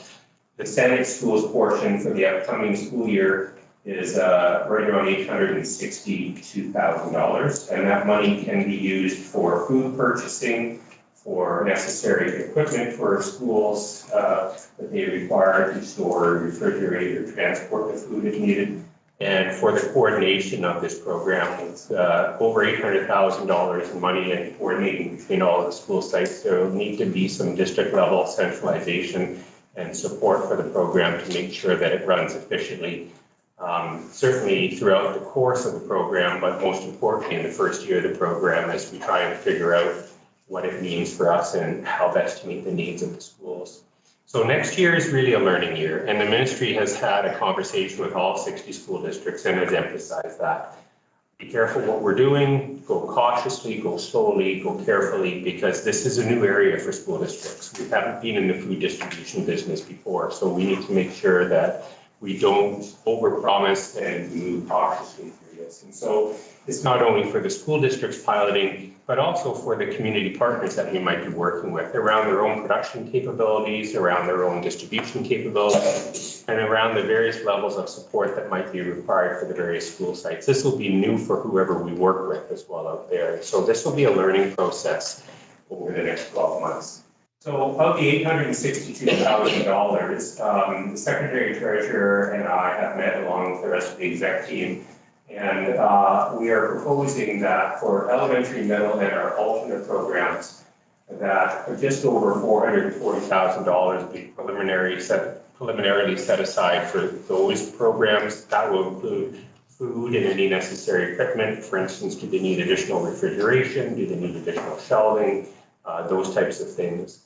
Speaker 7: The Senate schools portion for the upcoming school year is right around $862,000, and that money can be used for food purchasing, for necessary equipment for schools that they require to store, refrigerate, or transport the food if needed, and for the coordination of this program. It's over $800,000 in money, and coordinating between all of the school sites. There will need to be some district level centralization and support for the program to make sure that it runs efficiently. Certainly throughout the course of the program, but most importantly in the first year of the program, as we try and figure out what it means for us and how best to meet the needs of the schools. So next year is really a learning year, and the ministry has had a conversation with all 60 school districts and has emphasized that. Be careful what we're doing, go cautiously, go slowly, go carefully, because this is a new area for school districts. We haven't been in the food distribution business before, so we need to make sure that we don't overpromise and move cautiously through this. And so It's not only for the school districts piloting, but also for the community partners that we might be working with around their own production capabilities, around their own distribution capabilities, and around the various levels of support that might be required for the various school sites. This will be new for whoever we work with as well out there. So this will be a learning process over the next 12 months. So of the $862,000, the Secretary Treasurer and I have met along with the rest of the exec team. And we are proposing that for elementary, middle, and our alternate programs, that just over $440,000 be preliminarily set aside for those programs. That will include food and any necessary equipment. For instance, do they need additional refrigeration? Do they need additional shelving? Those types of things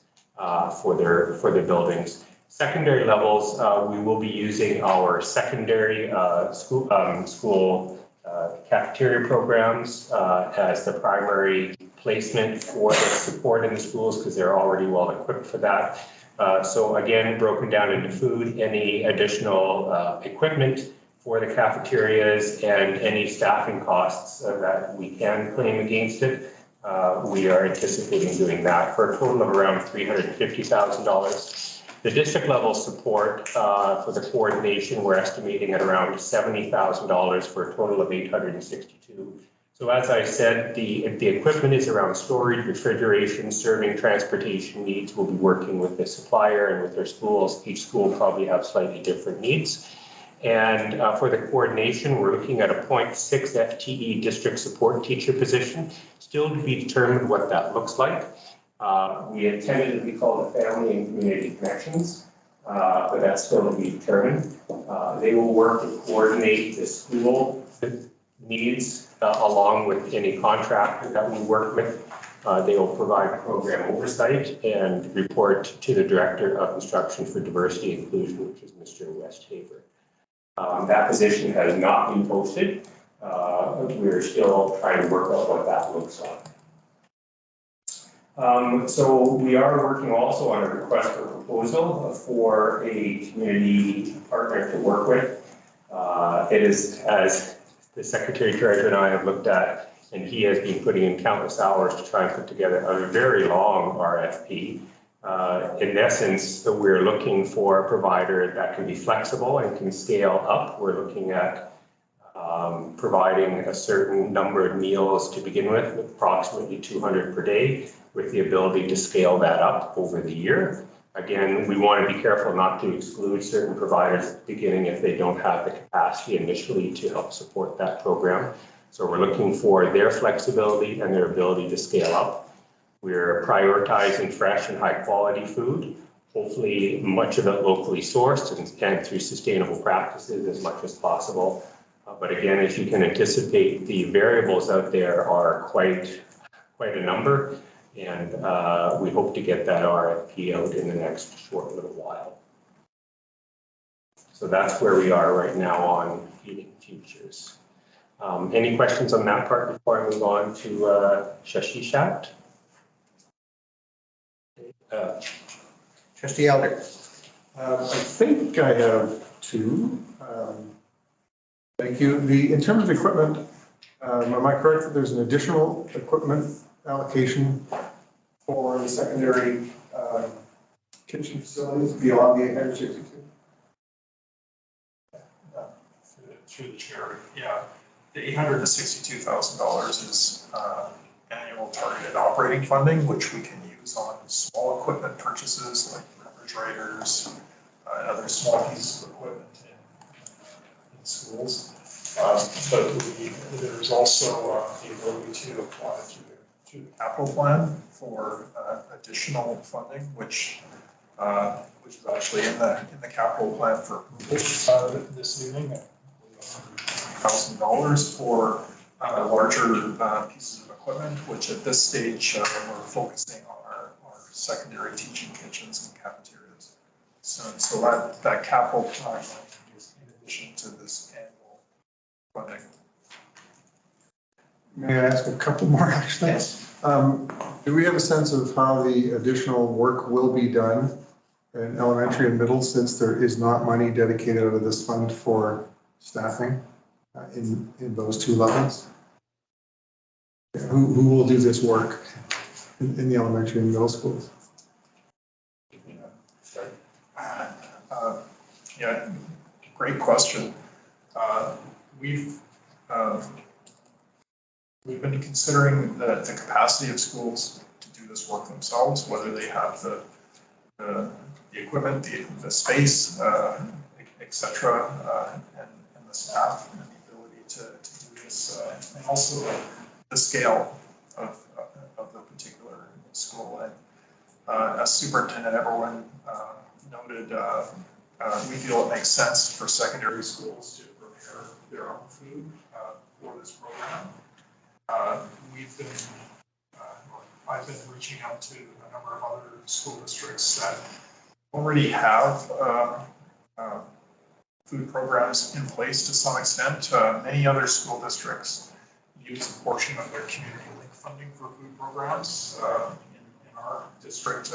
Speaker 7: for their buildings. Secondary levels, we will be using our secondary school cafeteria programs as the primary placement for the support in the schools because they're already well equipped for that. So again, broken down into food, any additional equipment for the cafeterias and any staffing costs that we can claim against it. We are anticipating doing that for a total of around $350,000. The district level support for the coordination, we're estimating at around $70,000 for a total of $862,000. So as I said, the equipment is around storage, refrigeration, serving, transportation needs. We'll be working with the supplier and with their schools. Each school probably have slightly different needs. And for the coordination, we're looking at a 0.6 FTE district support teacher position, still to be determined what that looks like. We had tentatively called it Family and Community Connections, but that's still to be determined. They will work to coordinate the school needs along with any contractor that we work with. They will provide program oversight and report to the Director of Instruction for Diversity and Inclusion, which is Mr. Westhaver. That position has not been posted. We're still trying to work out what that looks like. So we are working also on a request for proposal for a community partner to work with. It is, as the Secretary Treasurer and I have looked at, and he has been putting in countless hours to try and put together a very long RFP. In essence, we're looking for a provider that can be flexible and can scale up. We're looking at providing a certain number of meals to begin with approximately 200 per day, with the ability to scale that up over the year. Again, we want to be careful not to exclude certain providers at the beginning if they don't have the capacity initially to help support that program. So we're looking for their flexibility and their ability to scale up. We're prioritizing fresh and high quality food, hopefully much of it locally sourced and through sustainable practices as much as possible. But again, as you can anticipate, the variables out there are quite a number. And we hope to get that RFP out in the next short little while. So that's where we are right now on Feeding Futures. Any questions on that part before I move on to Shashishat?
Speaker 1: Trustee Elder.
Speaker 9: I think I have two. Thank you. In terms of equipment, am I correct that there's an additional equipment allocation for the secondary kitchen facilities beyond the 862?
Speaker 10: Through the chair, yeah. The $862,000 is annual targeted operating funding, which we can use on small equipment purchases like refrigerators and other small pieces of equipment in schools. But there's also the ability to apply through the capital plan for additional funding, which is actually in the capital plan for approval this evening. $1,000 for larger pieces of equipment, which at this stage we're focusing on our secondary teaching kitchens and cafeterias. So that capital plan is in addition to this annual funding.
Speaker 9: May I ask a couple more actually?
Speaker 1: Yes.
Speaker 9: Do we have a sense of how the additional work will be done in elementary and middle, since there is not money dedicated out of this fund for staffing in those two levels? Who will do this work in the elementary and middle schools?
Speaker 10: Yeah, great question. We've been considering the capacity of schools to do this work themselves, whether they have the equipment, the space, et cetera, and the staff and the ability to do this, and also the scale of the particular school. And as Superintendent Everwin noted, we feel it makes sense for secondary schools to prepare their own food for this program. I've been reaching out to a number of other school districts that already have food programs in place to some extent. Many other school districts use a portion of their community link funding for food programs. In our district,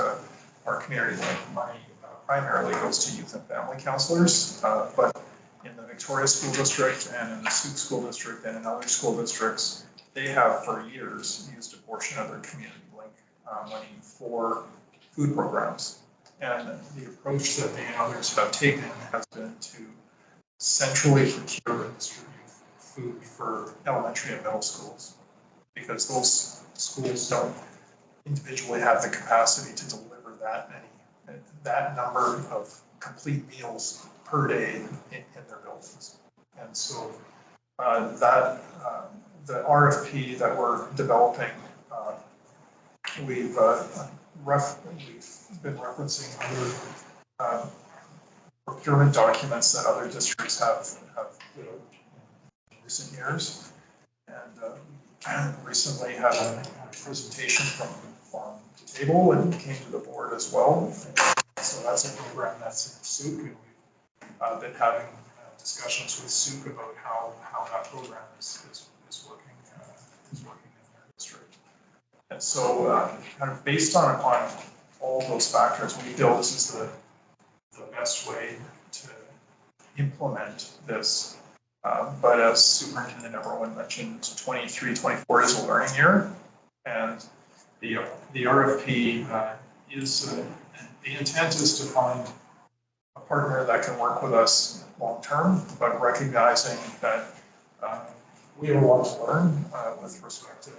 Speaker 10: our community link money primarily goes to youth and family counselors, but in the Victoria School District and in the Sault School District and in other school districts, they have for years used a portion of their community link money for food programs. And the approach that they and others have taken has been to centrally procure and distribute food for elementary and middle schools, because those schools don't individually have the capacity to deliver that number of complete meals per day in their buildings. And so the RFP that we're developing, we've been referencing other procurement documents that other districts have put out in recent years. And recently had a presentation from Farm to Table and came to the board as well. So that's a program that's in Sault, and we've been having discussions with Sault about how that program is working in their district. And so kind of based on all those factors, we feel this is the best way to implement this. But as Superintendent Everwin mentioned, 23-24 is a learning year, and the RFP the intent is to find a partner that can work with us long term, but recognizing that we have a lot to learn with respect to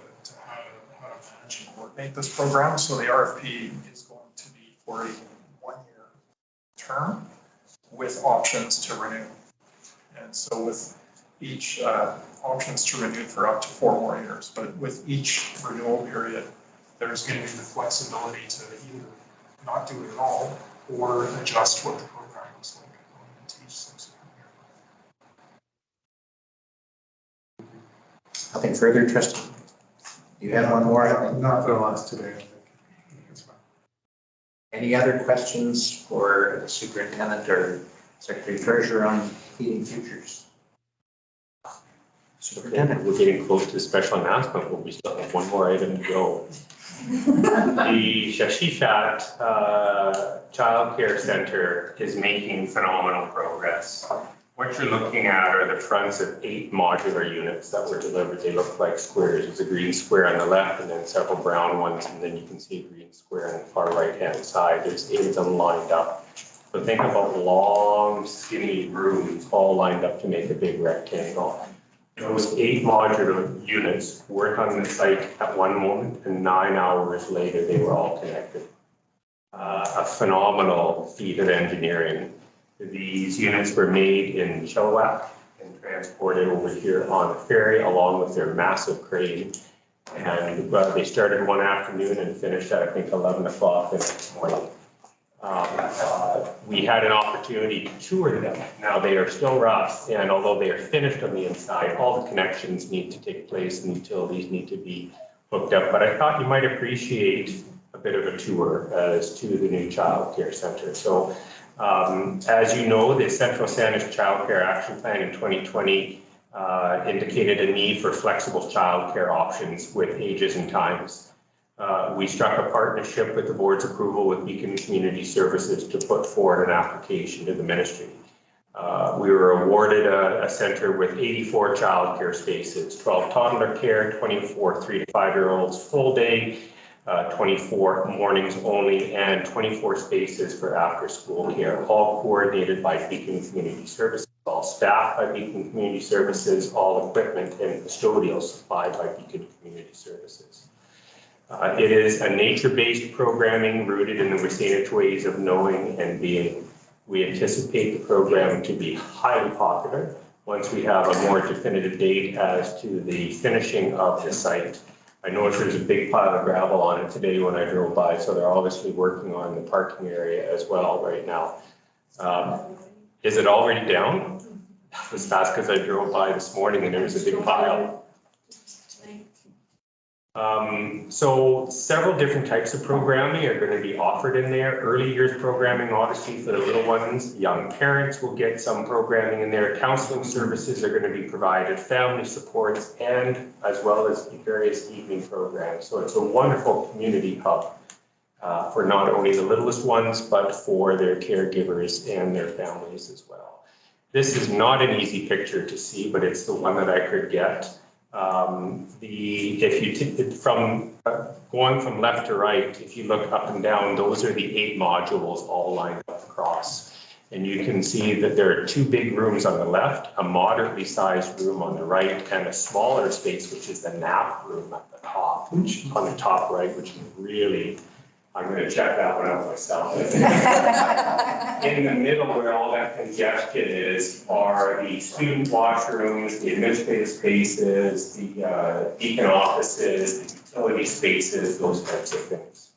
Speaker 10: how to manage and coordinate this program. So the RFP is going to be for a 1-year term with options to renew. And so with each options to renew for up to 4 more years, but with each renewal period, there's going to be the flexibility to either not do it at all or adjust what the program looks like going into each subsequent year.
Speaker 1: Nothing further, Trustee? You have one more?
Speaker 9: Not for the last today, I think. That's fine.
Speaker 1: Any other questions for the Superintendent or Secretary Treasurer on feeding futures?
Speaker 7: Superintendent, we're getting close to the special announcement, but we still have one more item to go. The Shashishat Child Care Center is making phenomenal progress. What you're looking at are the fronts of 8 modular units that were delivered. They look like squares. There's a green square on the left and then several brown ones, and then you can see a green square on the far right-hand side. There's 8 of them lined up. So think about long, skinny rooms all lined up to make a big rectangle. Those 8 modular units work on the site at one moment, and 9 hours later, they were all connected. A phenomenal feat of engineering. These units were made in Chilliwack and transported over here on a ferry along with their massive crane. And they started one afternoon and finished at, I think, 11 o'clock the next morning. We had an opportunity to tour them. Now they are still rough, and although they are finished on the inside, all the connections need to take place and utilities need to be hooked up. But I thought you might appreciate a bit of a tour as to the new child care center. So as you know, the Central Sandwich Child Care Action Plan in 2020 indicated a need for flexible child care options with ages and times. We struck a partnership with the board's approval with Beacon Community Services to put forward an application to the ministry. We were awarded a center with 84 childcare spaces, 12 toddler care, 24 3 to 5-year-olds full day, 24 mornings only, and 24 spaces for after-school care, all coordinated by Beacon Community Services, all staffed by Beacon Community Services, all equipment and custodial supplied by Beacon Community Services. It is a nature-based programming rooted in the Wisanic ways of knowing and being. We anticipate the program to be highly popular once we have a more definitive date as to the finishing of the site. I noticed there's a big pile of gravel on it today when I drove by, so they're obviously working on the parking area as well right now. Is it already down? It was fast because I drove by this morning and there was a big pile. So several different types of programming are going to be offered in there. Early years programming, obviously for the little ones. Young parents will get some programming in there. Counseling services are going to be provided, family supports, and as well as various evening programs. So it's a wonderful community hub for not only the littlest ones, but for their caregivers and their families as well. This is not an easy picture to see, but it's the one that I could get. If you take it from going from left to right, if you look up and down, those are the 8 modules all lined up across. And you can see that there are 2 big rooms on the left, a moderately sized room on the right, and a smaller space, which is the nap room at the top, which on the top right, which is really, I'm going to check that one out myself. In the middle where all that congestion is are the student washrooms, the administrative spaces, the deacon offices, the utility spaces, those types of things.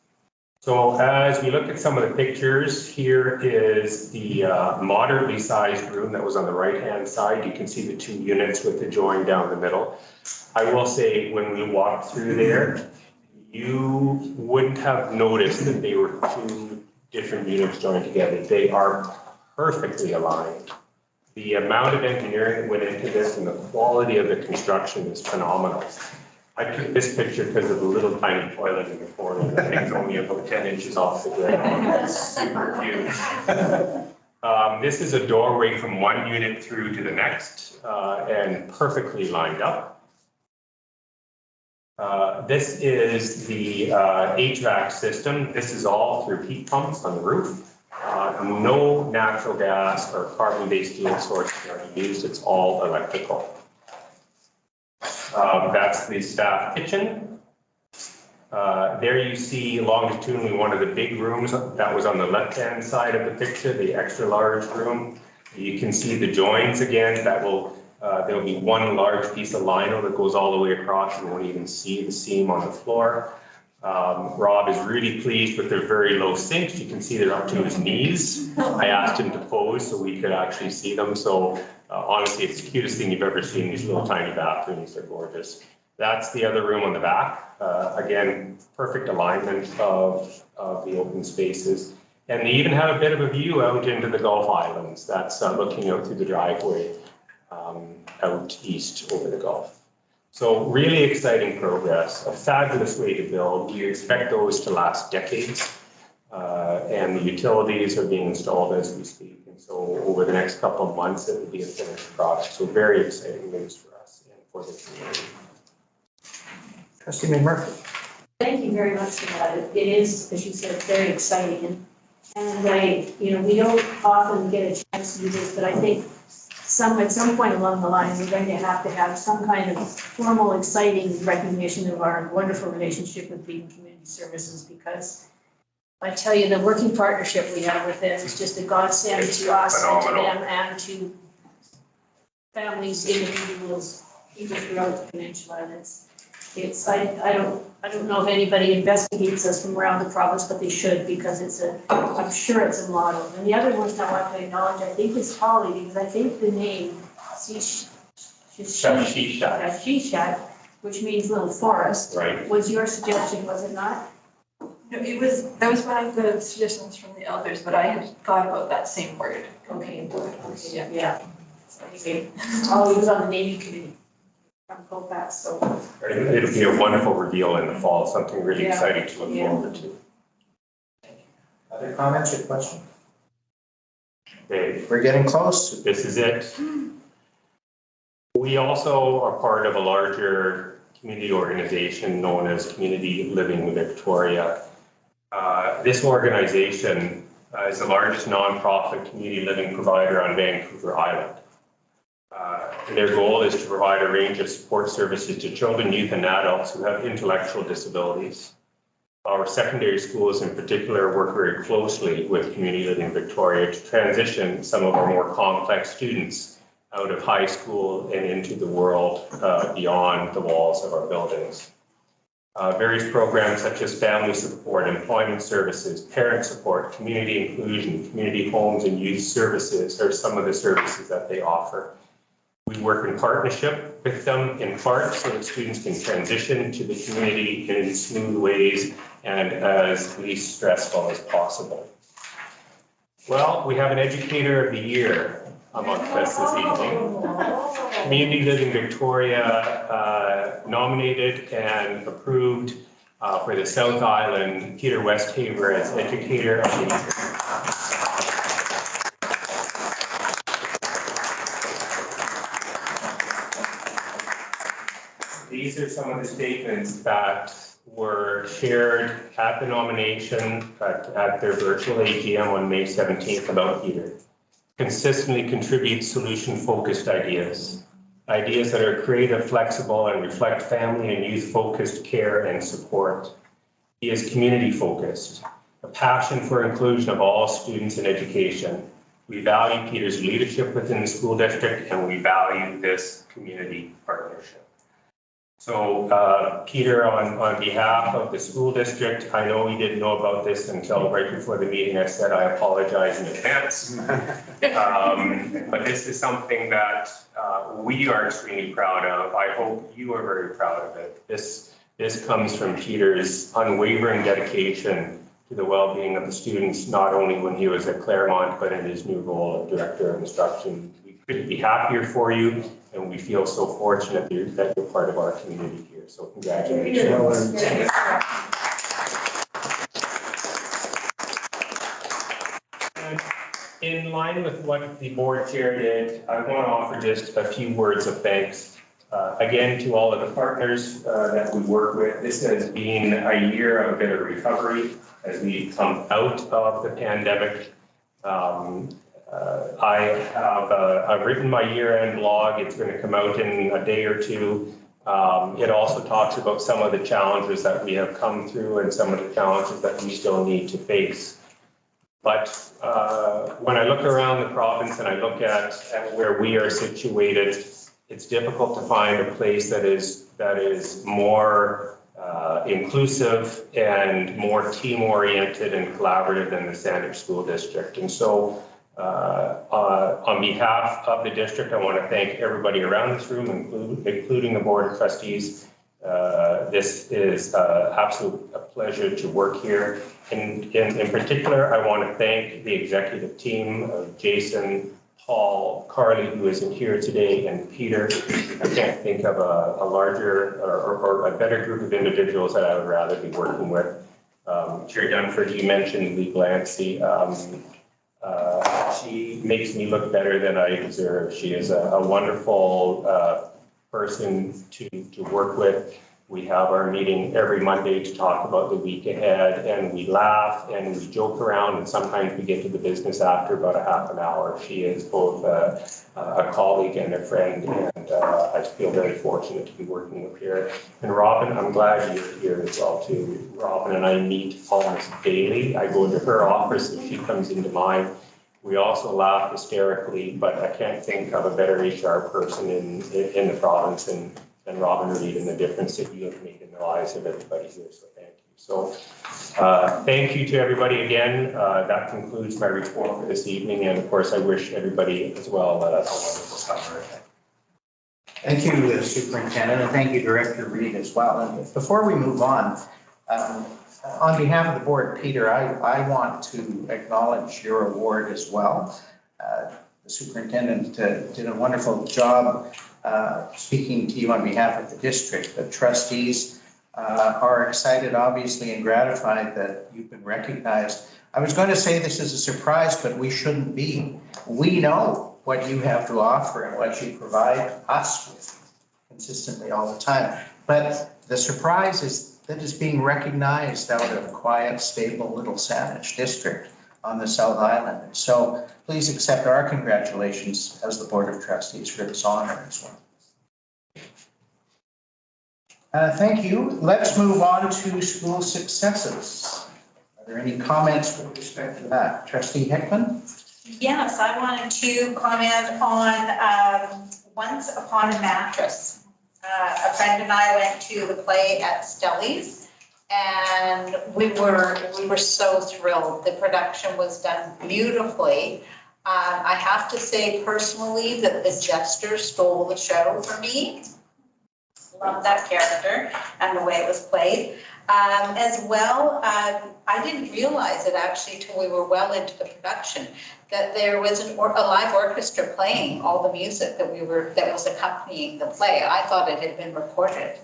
Speaker 7: So as we look at some of the pictures, here is the moderately sized room that was on the right-hand side. You can see the 2 units with the join down the middle. I will say when we walked through there, you wouldn't have noticed that they were 2 different units joined together. They are perfectly aligned. The amount of engineering that went into this and the quality of the construction is phenomenal. I took this picture because of the little tiny toilet in the corner. The thing's only about 10 inches off the ground. It's super cute. This is a doorway from one unit through to the next and perfectly lined up. This is the HVAC system. This is all through heat pumps on the roof. No natural gas or carbon-based fuel sources are used. It's all electrical. That's the staff kitchen. There you see longitudinally one of the big rooms that was on the left-hand side of the picture, the extra large room. You can see the joins again. That will there'll be one large piece of lino that goes all the way across. You won't even see the seam on the floor. Rob is really pleased with their very low sinks. You can see they're up to his knees. I asked him to pose so we could actually see them. So honestly, it's the cutest thing you've ever seen. These little tiny bathrooms are gorgeous. That's the other room on the back. Again, perfect alignment of the open spaces. And they even have a bit of a view out into the Gulf Islands. That's looking out through the driveway out east over the Gulf. So really exciting progress, a fabulous way to build. We expect those to last decades. And the utilities are being installed as we speak. And so over the next couple of months, it will be a finished product. So very exciting news for us and for the community.
Speaker 1: Trustee McMurphy.
Speaker 5: Thank you very much for that. It is, as you said, very exciting. And we don't often get a chance to do this, but I think at some point along the line, we're going to have some kind of formal, exciting recognition of our wonderful relationship with Beacon Community Services, because I tell you, the working partnership we have with them is just a godsend to us and to them and to families, individuals, people throughout the peninsula. And I don't know if anybody investigates us from around the province, but they should, because I'm sure it's a model. And the other one I want to acknowledge, I think, is Holly, because I think the name Shishat, which means little forest,
Speaker 7: right,
Speaker 5: was your suggestion, was it not?
Speaker 2: No, that was one of the suggestions from the elders, but I had thought about that same word.
Speaker 5: Okay, yeah. So anyway, Holly was on the Navy committee from Colfax, so.
Speaker 7: It'll be a wonderful reveal in the fall, something really exciting to look forward to.
Speaker 1: Other comments or questions?
Speaker 7: Okay,
Speaker 1: We're getting close.
Speaker 7: this is it. We also are part of a larger community organization known as Community Living Victoria. This organization is the largest nonprofit community living provider on Vancouver Island. Their goal is to provide a range of support services to children, youth, and adults who have intellectual disabilities. Our secondary schools in particular work very closely with Community Living Victoria to transition some of our more complex students out of high school and into the world beyond the walls of our buildings. Various programs such as family support, employment services, parent support, community inclusion, community homes, and youth services are some of the services that they offer. We work in partnership with them in part so that students can transition to the community in smooth ways and as least stressful as possible. Well, we have an Educator of the Year amongst us this evening. Community Living Victoria nominated and approved for the South Island Peter Westhaver as Educator of the Year. These are some of the statements that were shared at the nomination at their virtual AGM on May 17th about Peter. Consistently contributes solution-focused ideas. Ideas that are creative, flexible, and reflect family and youth-focused care and support. He is community-focused, a passion for inclusion of all students in education. We value Peter's leadership within the school district, and we value this community partnership. So Peter, on behalf of the school district, I know we didn't know about this until right before the meeting. I said I apologize in advance. But this is something that we are extremely proud of. I hope you are very proud of it. This comes from Peter's unwavering dedication to the well-being of the students, not only when he was at Claremont, but in his new role of Director of Instruction. We couldn't be happier for you. And we feel so fortunate that you're part of our community here. So congratulations. And in line with what the board chair did, I want to offer just a few words of thanks. Again, to all of the partners that we work with. This has been a year of a bit of recovery as we come out of the pandemic. I've written my year-end blog. It's going to come out in a day or two. It also talks about some of the challenges that we have come through and some of the challenges that we still need to face. But when I look around the province and I look at where we are situated, it's difficult to find a place that is more inclusive and more team-oriented and collaborative than the Sandwich School District. And so on behalf of the district, I want to thank everybody around this room, including the Board of Trustees. This is absolute a pleasure to work here. And in particular, I want to thank the executive team of Jason, Paul, Carly, who isn't here today, and Peter. I can't think of a larger or a better group of individuals that I would rather be working with. Chair Dunford, you mentioned Lee Glancy. She makes me look better than I deserve. She is a wonderful person to work with. We have our meeting every Monday to talk about the week ahead, and we laugh and we joke around, and sometimes we get to the business after about a half an hour. She is both a colleague and a friend, and I feel very fortunate to be working with her. And Robin, I'm glad you're here as well too. Robin and I meet almost daily. I go into her office and she comes into mine. We also laugh hysterically, but I can't think of a better HR person in the province than Robin Reed and the difference that you have made in the lives of everybody here. So thank you. So thank you to everybody again. That concludes my report for this evening. And of course, I wish everybody as well a wonderful summer.
Speaker 1: Thank you, Superintendent, and thank you, Director Reed, as well. And before we move on behalf of the board, Peter, I want to acknowledge your award as well. The superintendent did a wonderful job speaking to you on behalf of the district. The trustees are excited, obviously, and gratified that you've been recognized. I was going to say this is a surprise, but we shouldn't be. We know what you have to offer and what you provide us with consistently all the time. But the surprise is that it's being recognized out of quiet, stable little Saanich district on the South Island. So please accept our congratulations as the Board of Trustees for this honor as well. Thank you. Let's move on to school successes. Are there any comments with respect to that? Trustee Hickman?
Speaker 3: Yes, I wanted to comment on Once Upon a Mattress. A friend and I went to the play at Stelli's, and we were so thrilled. The production was done beautifully. I have to say personally that the jester stole the show for me. Love that character and the way it was played. As well, I didn't realize it actually till we were well into the production, that there was a live orchestra playing all the music that was accompanying the play. I thought it had been recorded.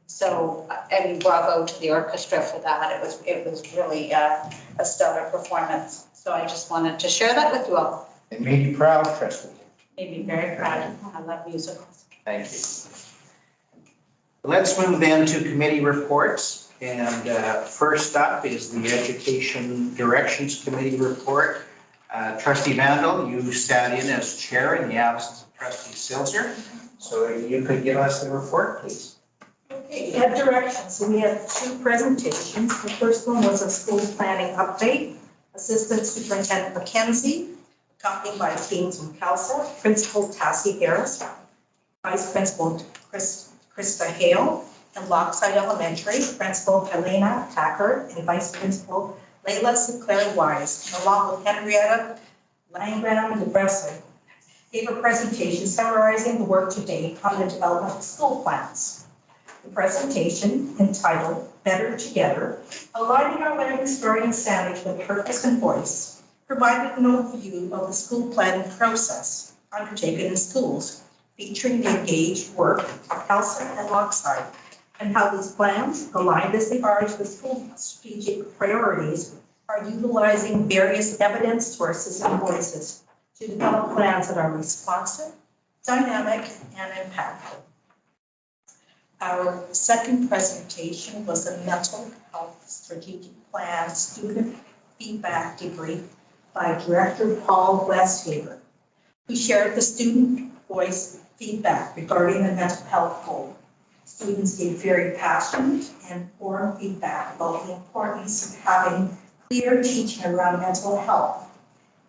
Speaker 3: So, I mean, bravo to the orchestra for that. It was really a stellar performance. So I just wanted to share that with you all.
Speaker 1: It made you proud, Trustee.
Speaker 3: Made me very proud. I love musicals.
Speaker 1: Thank you. Let's move then to committee reports. And first up is the Education Directions Committee report. Trustee Vandal, you sat in as chair in the absence of Trustee Silzer. So you could give us the report, please.
Speaker 6: Okay, Ed Directions, so we have two presentations. The first one was a school planning update. Assistant Superintendent Mackenzie, accompanied by teams from CALSA, Principal Tassie Harris, Vice Principal Krista Hale, and Lochside Elementary, Principal Helena Packard, and Vice Principal Layla Sinclair Wise, along with Henrietta Langram DeBresser, gave a presentation summarizing the work to date on the development of school plans. The presentation, entitled Better Together, Aligning Our Learning Story in Saanich with Purpose and Voice, provided an overview of the school planning process undertaken in schools, featuring the engaged work of CALSA and Lochside, and how these plans, aligned as they are to the school strategic priorities, are utilizing various evidence sources and voices to develop plans that are responsive, dynamic, and impactful. Our second presentation was a mental health strategic plan student feedback debrief by Director Paul Westhaver, who shared the student voice feedback regarding the mental health goal. Students gave very passionate and informed feedback about the importance of having clear teaching around mental health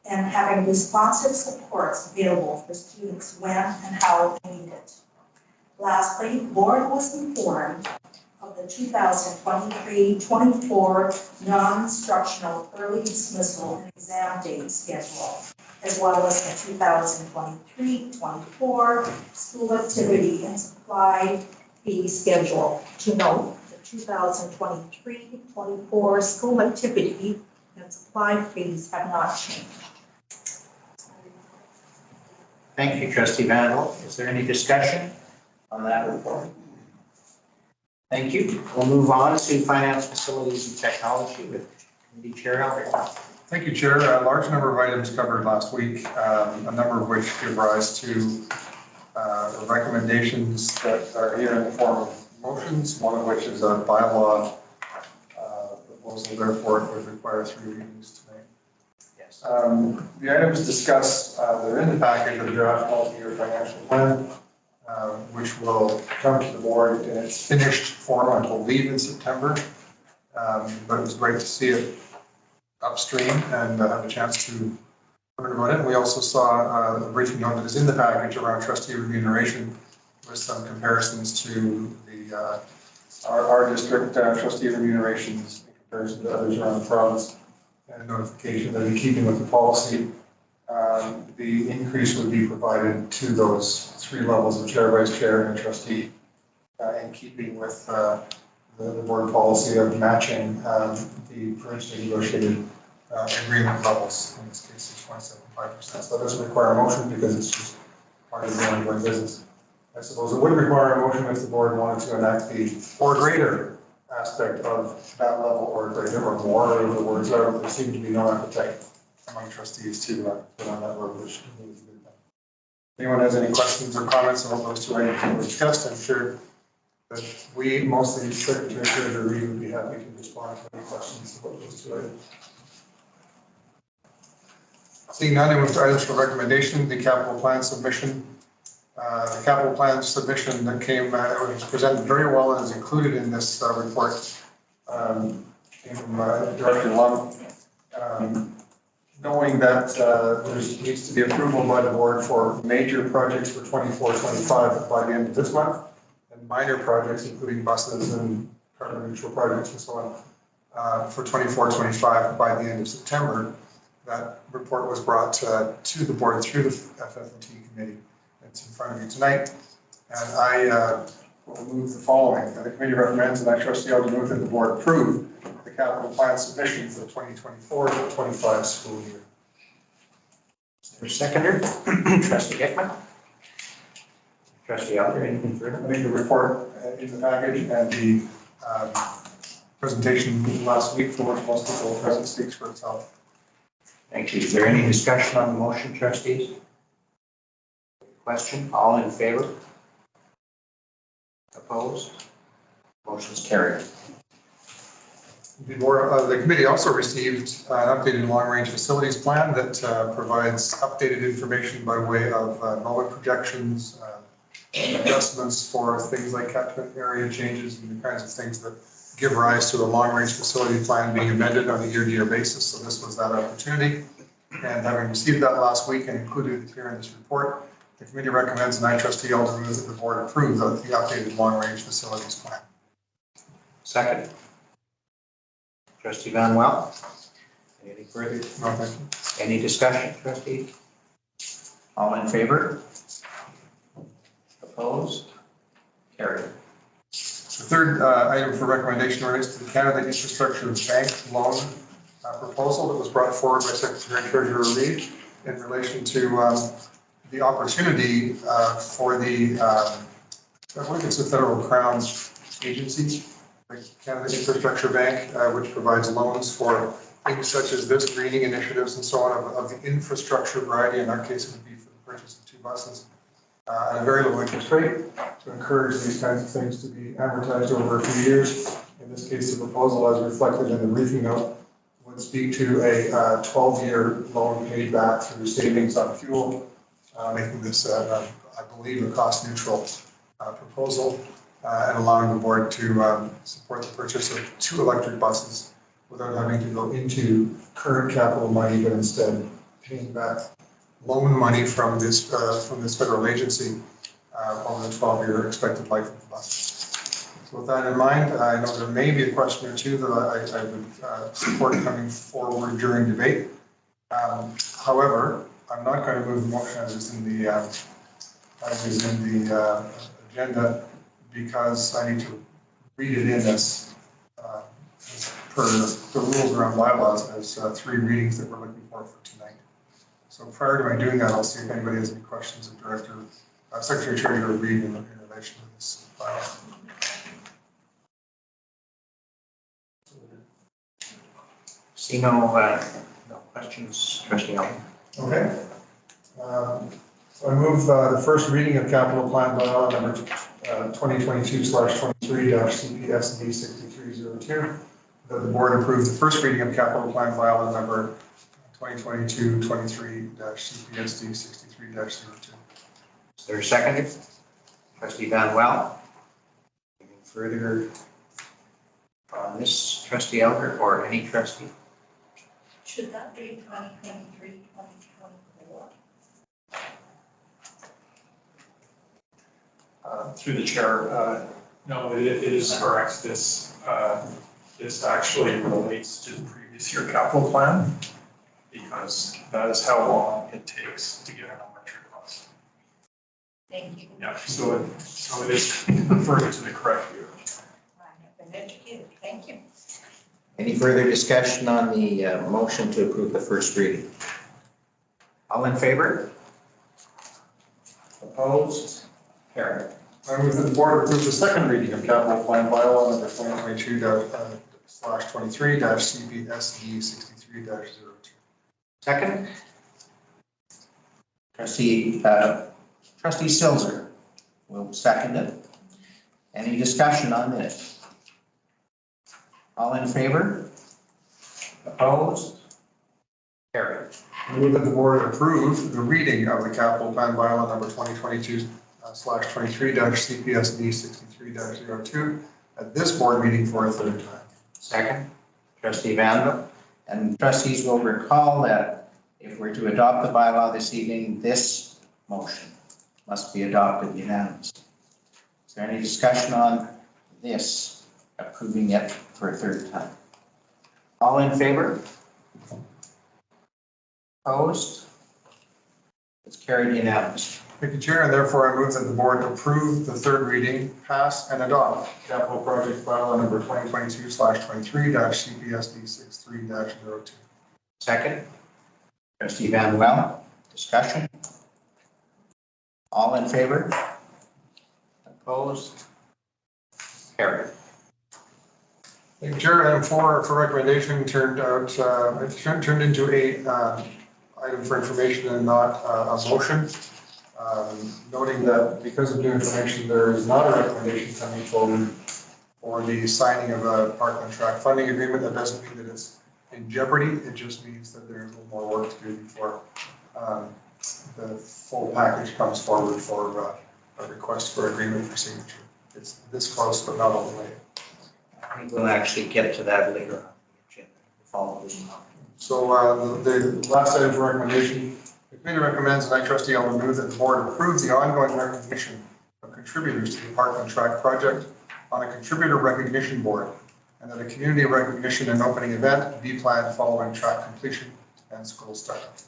Speaker 6: and having responsive supports available for students when and how they need it. Lastly, the board was informed of the 2023-24 non-instructional early dismissal and exam date schedule, as well as the 2023-24 school activity and supply fee schedule. To note, the 2023-24 school activity and supply fees have not changed.
Speaker 1: Thank you, Trustee Vandal. Is there any discussion on that report? Thank you. We'll move on to Finance, Facilities, and Technology with Committee Chair Albert.
Speaker 9: Thank you, Chair. A large number of items covered last week, a number of which give rise to recommendations that are here in the form of motions, one of which is a bylaw proposal, therefore it would require 3 readings tonight.
Speaker 1: Yes.
Speaker 9: The items discussed, they're in the package of the draft multi-year financial plan, which will come to the board in its finished form, I believe, in September. But it was great to see it upstream and have a chance to learn about it. We also saw a briefing note that is in the package around trustee remuneration with some comparisons to the our district trustee remunerations in comparison to others around the province, and notification that in keeping with the policy, the increase would be provided to those 3 levels of chair, vice chair, and trustee, in keeping with the board policy of matching the provincially negotiated agreement levels. In this case, it's 0.75%. So that doesn't require a motion because it's just part of the ongoing business. I suppose it would require a motion if the board wanted to enact the or greater aspect of that level or greater or more, or the words are, there seemed to be no appetite among trustees to put on that resolution. Anyone has any questions or comments about those two items that were discussed? I'm sure that we, mostly Secretary Treasurer Reid, would be happy to respond to any questions about those two items. Seeing none, I move to items for recommendation, the capital plan submission. The capital plan submission that came, was presented very well and is included in this report. Came from Director Lum. Knowing that there needs to be approval by the board for major projects for 24-25 by the end of this month, and minor projects, including buses and carbon neutral projects and so on, for 24-25 by the end of September. That report was brought to the board through the FF&T committee. It's in front of you tonight, and I will move the following. The committee recommends, and I trust you all to move that the board approve the capital plan submission for the 2024-25 school year.
Speaker 1: Is there a seconder? Trustee Hickman? Trustee Elder, anything further?
Speaker 9: I think the report in the package and the presentation last week, for which most people present, speaks for itself.
Speaker 1: Thank you. Is there any discussion on the motion, trustees? Question? All in favor? Opposed? Motion's carried.
Speaker 9: The committee also received an updated long-range facilities plan that provides updated information by way of mowing projections, adjustments for things like catchment area changes and the kinds of things that give rise to a long-range facility plan being amended on a year-to-year basis. So this was that opportunity. And having received that last week and included it here in this report, the committee recommends, and I trustee Elder move that the board approve the updated long-range facilities plan.
Speaker 1: Second. Trustee Van Wel. Anything further?
Speaker 9: No, thank you.
Speaker 1: Any discussion, trustee? All in favor? Opposed? Carried.
Speaker 9: The third item for recommendation relates to the Canada Infrastructure Bank loan proposal that was brought forward by Secretary Treasurer Reid in relation to the opportunity for the, I believe it's the Federal Crown agency, the Canada Infrastructure Bank, which provides loans for things such as this, greening initiatives and so on of the infrastructure variety. In our case, it would be for the purchase of 2 buses at a very low interest rate to encourage these kinds of things to be amortized over a few years. In this case, the proposal, as reflected in the briefing note, would speak to a 12-year loan paid back through savings on fuel, making this, I believe, a cost-neutral proposal and allowing the board to support the purchase of 2 electric buses without having to go into current capital money, but instead paying back loan money from this federal agency over the 12-year expected life of the bus. So with that in mind, I know there may be a question or two that I would support coming forward during debate. However, I'm not going to move the motion as is in the agenda because I need to read it in as per the rules around bylaws as 3 readings that we're looking for tonight. So prior to my doing that, I'll see if anybody has any questions of Secretary Treasurer Reid in relation to this bylaw.
Speaker 1: See no questions, trustee Elder.
Speaker 9: Okay. So I move the first reading of capital plan bylaw number 2022/23-CPSD 6302. That the board approve the first reading of capital plan bylaw number 2022-23-CPSD 63-02.
Speaker 1: Is there a second? Trustee Van Wel. Anything further on this, trustee Elder, or any trustee?
Speaker 3: Should that be 2023, 2024?
Speaker 10: Through the chair, no, it is correct. This actually relates to the previous year capital plan because that is how long it takes to get an electric bus.
Speaker 3: Thank you.
Speaker 10: Yeah, so it is referring to the correct year.
Speaker 3: I have been educated. Thank you.
Speaker 1: Any further discussion on the motion to approve the first reading? All in favor? Opposed? Carried.
Speaker 9: I move that the board approve the second reading of capital plan bylaw number 2022/23-CPSD 63-02.
Speaker 1: Second. Trustee Silzer will second it. Any discussion on this? All in favor? Opposed? Carried.
Speaker 9: I move that the board approve the reading of the capital plan bylaw number 2022/23-CPSD 63-02 at this board meeting for a third time.
Speaker 1: Second. Trustee Vanville. And trustees will recall that if we're to adopt the bylaw this evening, this motion must be adopted unanimously. Is there any discussion on this, approving it for a third time? All in favor? Opposed? It's carried unanimously.
Speaker 9: Thank you, Chair, and therefore I move that the board approve the third reading, pass and adopt capital project bylaw number 2022/23-CPSD 63-02.
Speaker 1: Second. Trustee Van Well, discussion? All in favor? Opposed? Carried.
Speaker 9: Thank you, Chair. Item 4 for recommendation turned into a item for information and not a motion. Noting that because of new information, there is not a recommendation coming forward for the signing of a park and track funding agreement. That doesn't mean that it's in jeopardy. It just means that there's a little more work to do before the full package comes forward for a request for agreement for signature. It's this close, but not all the way.
Speaker 1: I think we'll actually get to that later on. Follow this up.
Speaker 9: So the last item for recommendation, the committee recommends, and I trustee Alden move that the board approve the ongoing recognition of contributors to the Park and Track project on a contributor recognition board, and that a community recognition and opening event be planned following track completion and school start.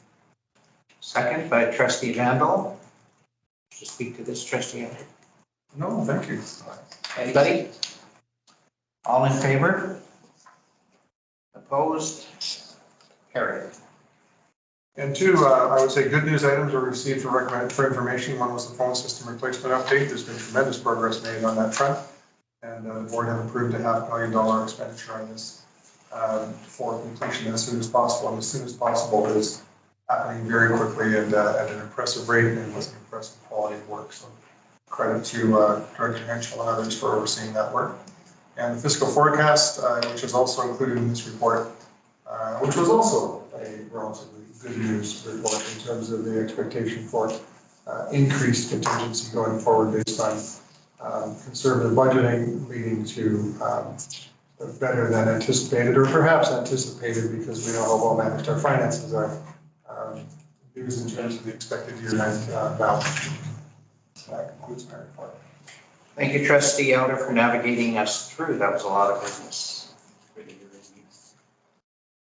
Speaker 1: Second by Trustee Vandal. To speak to this, Trustee Andrew.
Speaker 9: No, thank you.
Speaker 1: Anybody? All in favor? Opposed? Carried.
Speaker 9: And two, I would say good news items were received for information. One was the phone system replacement update. There's been tremendous progress made on that front. And the board have approved a $500,000 expenditure on this for completion as soon as possible. And as soon as possible is happening very quickly and at an impressive rate and with an impressive quality of work. So credit to Director Henschel and others for overseeing that work. And the fiscal forecast, which is also included in this report, which was also a relatively good news report in terms of the expectation for increased contingency going forward based on conservative budgeting leading to better than anticipated, or perhaps anticipated because we know how well managed our finances are. News in terms of the expected year-end balance sheet. That concludes my report.
Speaker 1: Thank you, Trustee Elder, for navigating us through. That was a lot of business.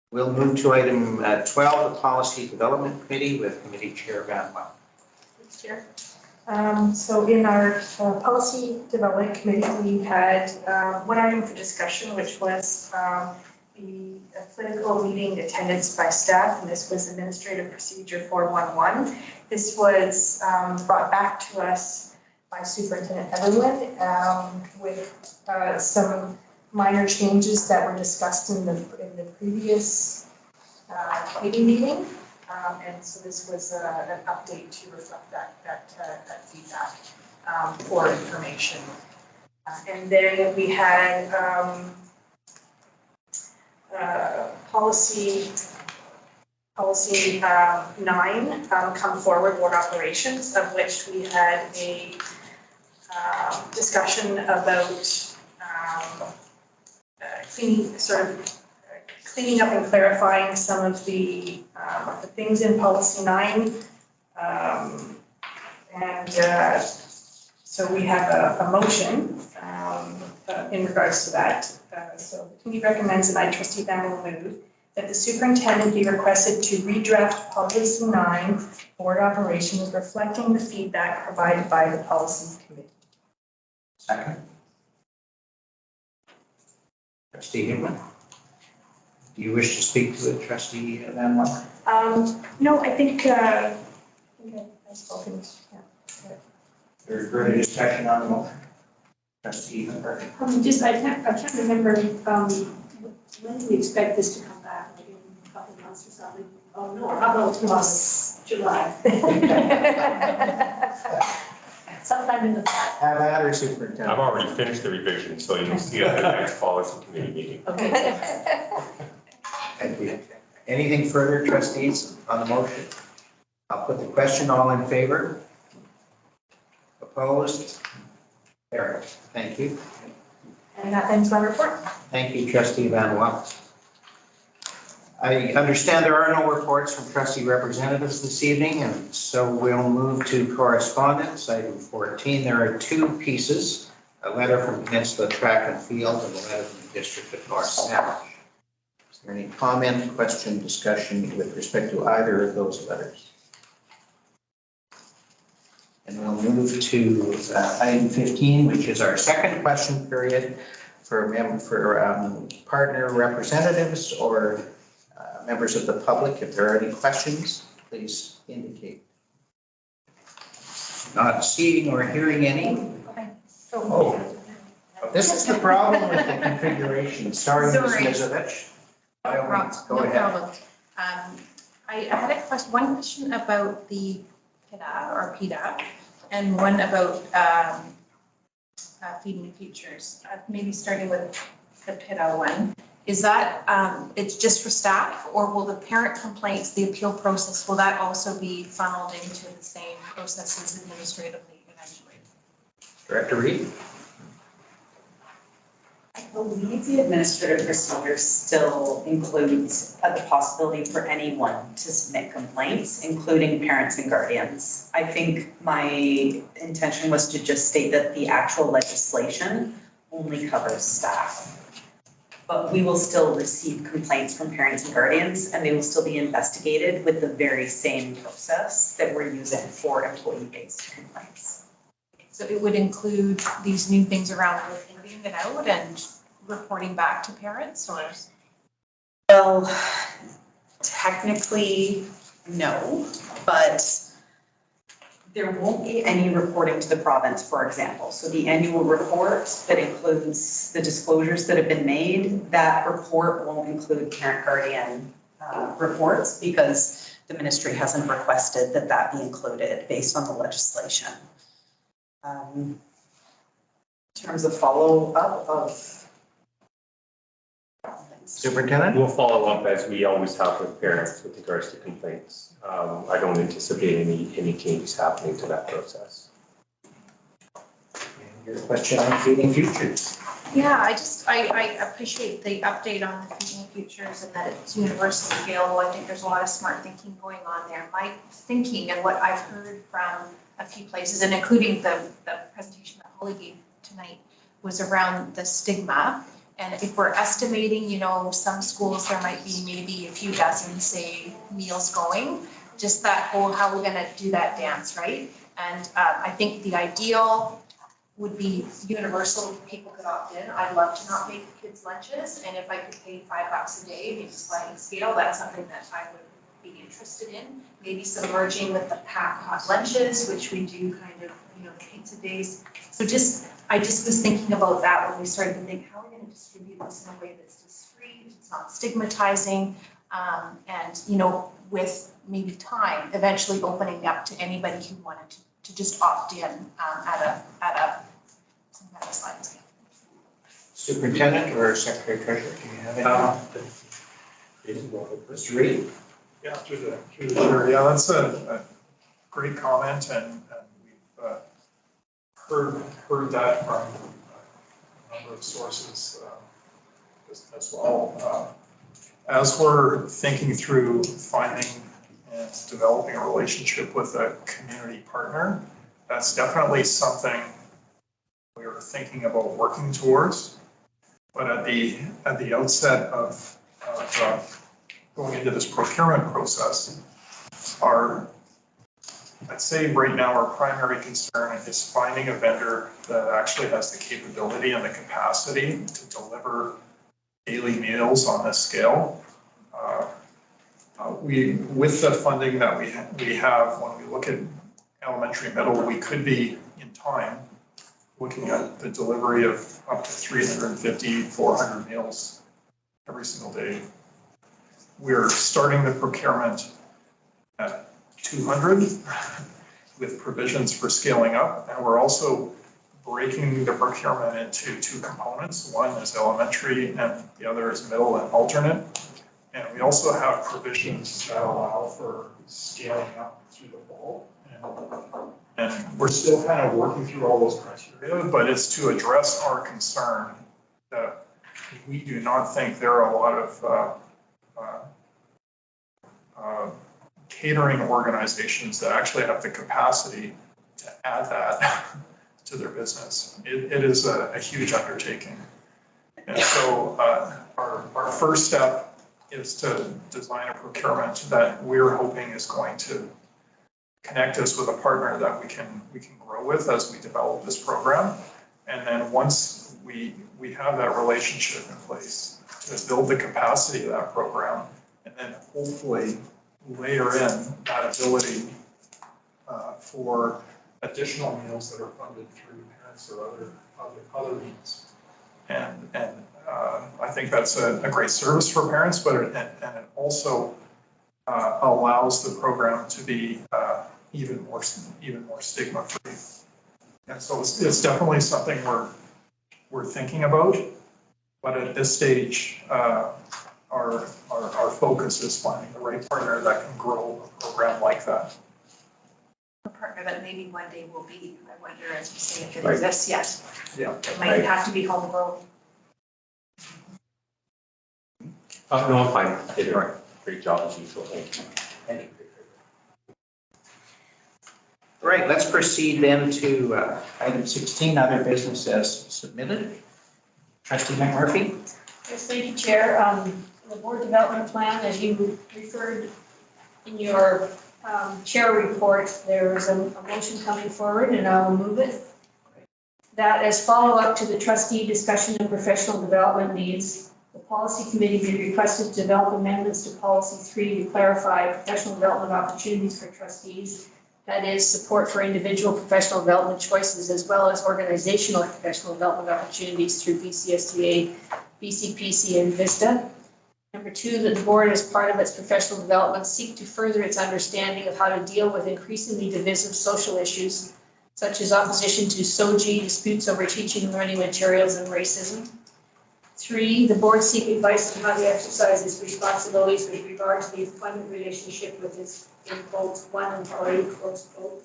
Speaker 1: We'll move to item 12, the Policy Development Committee with Committee Chair Van Well.
Speaker 6: Thanks, Chair. So in our Policy Development Committee, we had one item for discussion, which was the political meeting attendance by staff, and this was Administrative Procedure 411. This was brought back to us by Superintendent Everwood with some minor changes that were discussed in the previous committee meeting. And so this was an update to reflect that feedback for information. And then we had policy 9 come forward, board operations, of which we had a discussion about cleaning up and clarifying some of the things in policy 9. So we have a motion in regards to that. So the committee recommends, and I, Trustee Van will move, that the superintendent be requested to redraft policy 9, board operations, reflecting the feedback provided by the policy committee.
Speaker 1: Second. Trustee Hickman. Do you wish to speak to it, Trustee Van Well?
Speaker 6: No, I think I've spoken. Yeah.
Speaker 1: There's further discussion on the motion. Trustee Hunter.
Speaker 5: I can't remember, when do we expect this to come back, like in a couple of months or something? Oh, no, how about July? Sometime in the fall.
Speaker 1: Have at her,
Speaker 7: I've
Speaker 1: Superintendent.
Speaker 7: already finished the revision, so you'll see it at the next policy committee meeting.
Speaker 5: Okay.
Speaker 1: Thank you. Anything further, trustees, on the motion? I'll put the question, all in favor? Opposed? Carried. Thank you.
Speaker 6: And that ends my report.
Speaker 1: Thank you, trustee Van Wacht. I understand there are no reports from trustee representatives this evening, and so we'll move to correspondence. Item 14, there are two pieces, a letter from Peninsula Track and Field and a letter from the District of North Sandwich. Is there any comment, question, discussion with respect to either of those letters? And we'll move to item 15, which is our second question period for partner representatives or members of the public. If there are any questions, please indicate. Not seeing or hearing any. Oh, this is the problem with the configuration. Sorry, Ms.
Speaker 4: Sorry.
Speaker 1: Mizovich. By all means, go
Speaker 4: No
Speaker 1: ahead.
Speaker 4: problem. I had one question about the PIDA, and one about Feeding the Futures. Maybe starting with the PIDA one. Is that, it's just for staff, or will the parent complaints, the appeal process, will that also be funneled into the same processes administratively eventually?
Speaker 1: Director Reed?
Speaker 8: I believe the administrative procedure still includes the possibility for anyone to submit complaints, including parents and guardians. I think my intention was to just state that the actual legislation only covers staff. But we will still receive complaints from parents and guardians, and they will still be investigated with the very same process that we're using for employee-based complaints.
Speaker 4: So it would include these new things around reporting it out and reporting back to parents, or?
Speaker 8: Well, technically, no, but there won't be any reporting to the province, for example. So the annual report that includes the disclosures that have been made, that report won't include parent guardian reports because the ministry hasn't requested that that be included based on the legislation. In terms of follow-up of
Speaker 1: Superintendent?
Speaker 7: We'll follow up as we always have with parents with regards to complaints. I don't anticipate any changes happening to that process.
Speaker 1: Your question on Feeding Futures.
Speaker 4: Yeah, I appreciate the update on the Feeding Futures and that it's universally available. I think there's a lot of smart thinking going on there. My thinking and what I've heard from a few places, and including the presentation that Holly gave tonight, was around the stigma. And if we're estimating, some schools, there might be maybe a few dozen, say, meals going, just that whole, how we're gonna do that dance, right? And I think the ideal would be universal, people could opt in. I'd love to not make kids lunches, and if I could pay $5 a day, maybe sliding scale, that's something that I would be interested in. Maybe some merging with the pack hot lunches, which we do kind of, pizza days. So I just was thinking about that when we started to think, how are we going to distribute this in a way that's discreet, it's not stigmatizing, and with maybe time, eventually opening up to anybody who wanted to just opt in at a some kind of sliding scale.
Speaker 1: Superintendent or Secretary Treasurer, do you have anything? Mr. Reed?
Speaker 10: Yeah, through the chair. Yeah, that's a great comment, and we've heard that from a number of sources as well. As we're thinking through finding and developing a relationship with a community partner, that's definitely something we are thinking about working towards. But at the outset of going into this procurement process, I'd say right now our primary concern is finding a vendor that actually has the capability and the capacity to deliver daily meals on this scale. With the funding that we have, when we look at elementary, middle, we could be in time, looking at the delivery of up to 350, 400 meals every single day. We're starting the procurement at 200 with provisions for scaling up. And we're also breaking the procurement into two components. One is elementary and the other is middle and alternate. And we also have provisions that allow for scaling up through the fall. And we're still kind of working through all those criteria, but it's to address our concern that we do not think there are a lot of catering organizations that actually have the capacity to add that to their business. It is a huge undertaking. And so our first step is to design a procurement that we're hoping is going to connect us with a partner that we can grow with as we develop this program. And then once we have that relationship in place to build the capacity of that program, and then hopefully layer in that ability for additional meals that are funded through parents or other means. And I think that's a great service for parents, but it also allows the program to be even more stigma-free. And so it's definitely something we're thinking about, but at this stage, our focus is finding the right partner that can grow a program like that.
Speaker 4: A partner that maybe one day will be, I wonder, as you say, if it
Speaker 1: Right.
Speaker 4: exists yet.
Speaker 10: Yeah.
Speaker 4: It might have to be homegrown.
Speaker 7: No, I'm fine. You did a great job as usual. Thank you.
Speaker 1: Thank you. All right, let's proceed then to item 16, other business as submitted. Trustee McMurphy?
Speaker 5: Yes, thank you, Chair. The board development plan, as you referred in your chair report, there is a motion coming forward and I will move it. That as follow-up to the trustee discussion and professional development needs, the policy committee be requested to develop amendments to policy 3 to clarify professional development opportunities for trustees. That is support for individual professional development choices as well as organizational professional development opportunities through BCSTA, BCPC, and VISTA. Number 2, that the board, as part of its professional development, seek to further its understanding of how to deal with increasingly divisive social issues, such as opposition to SOGI, disputes over teaching and learning materials, and racism. 3, the board seek advice on how to exercise its responsibilities with regard to the employment relationship with its, in quotes, one employee, close quote.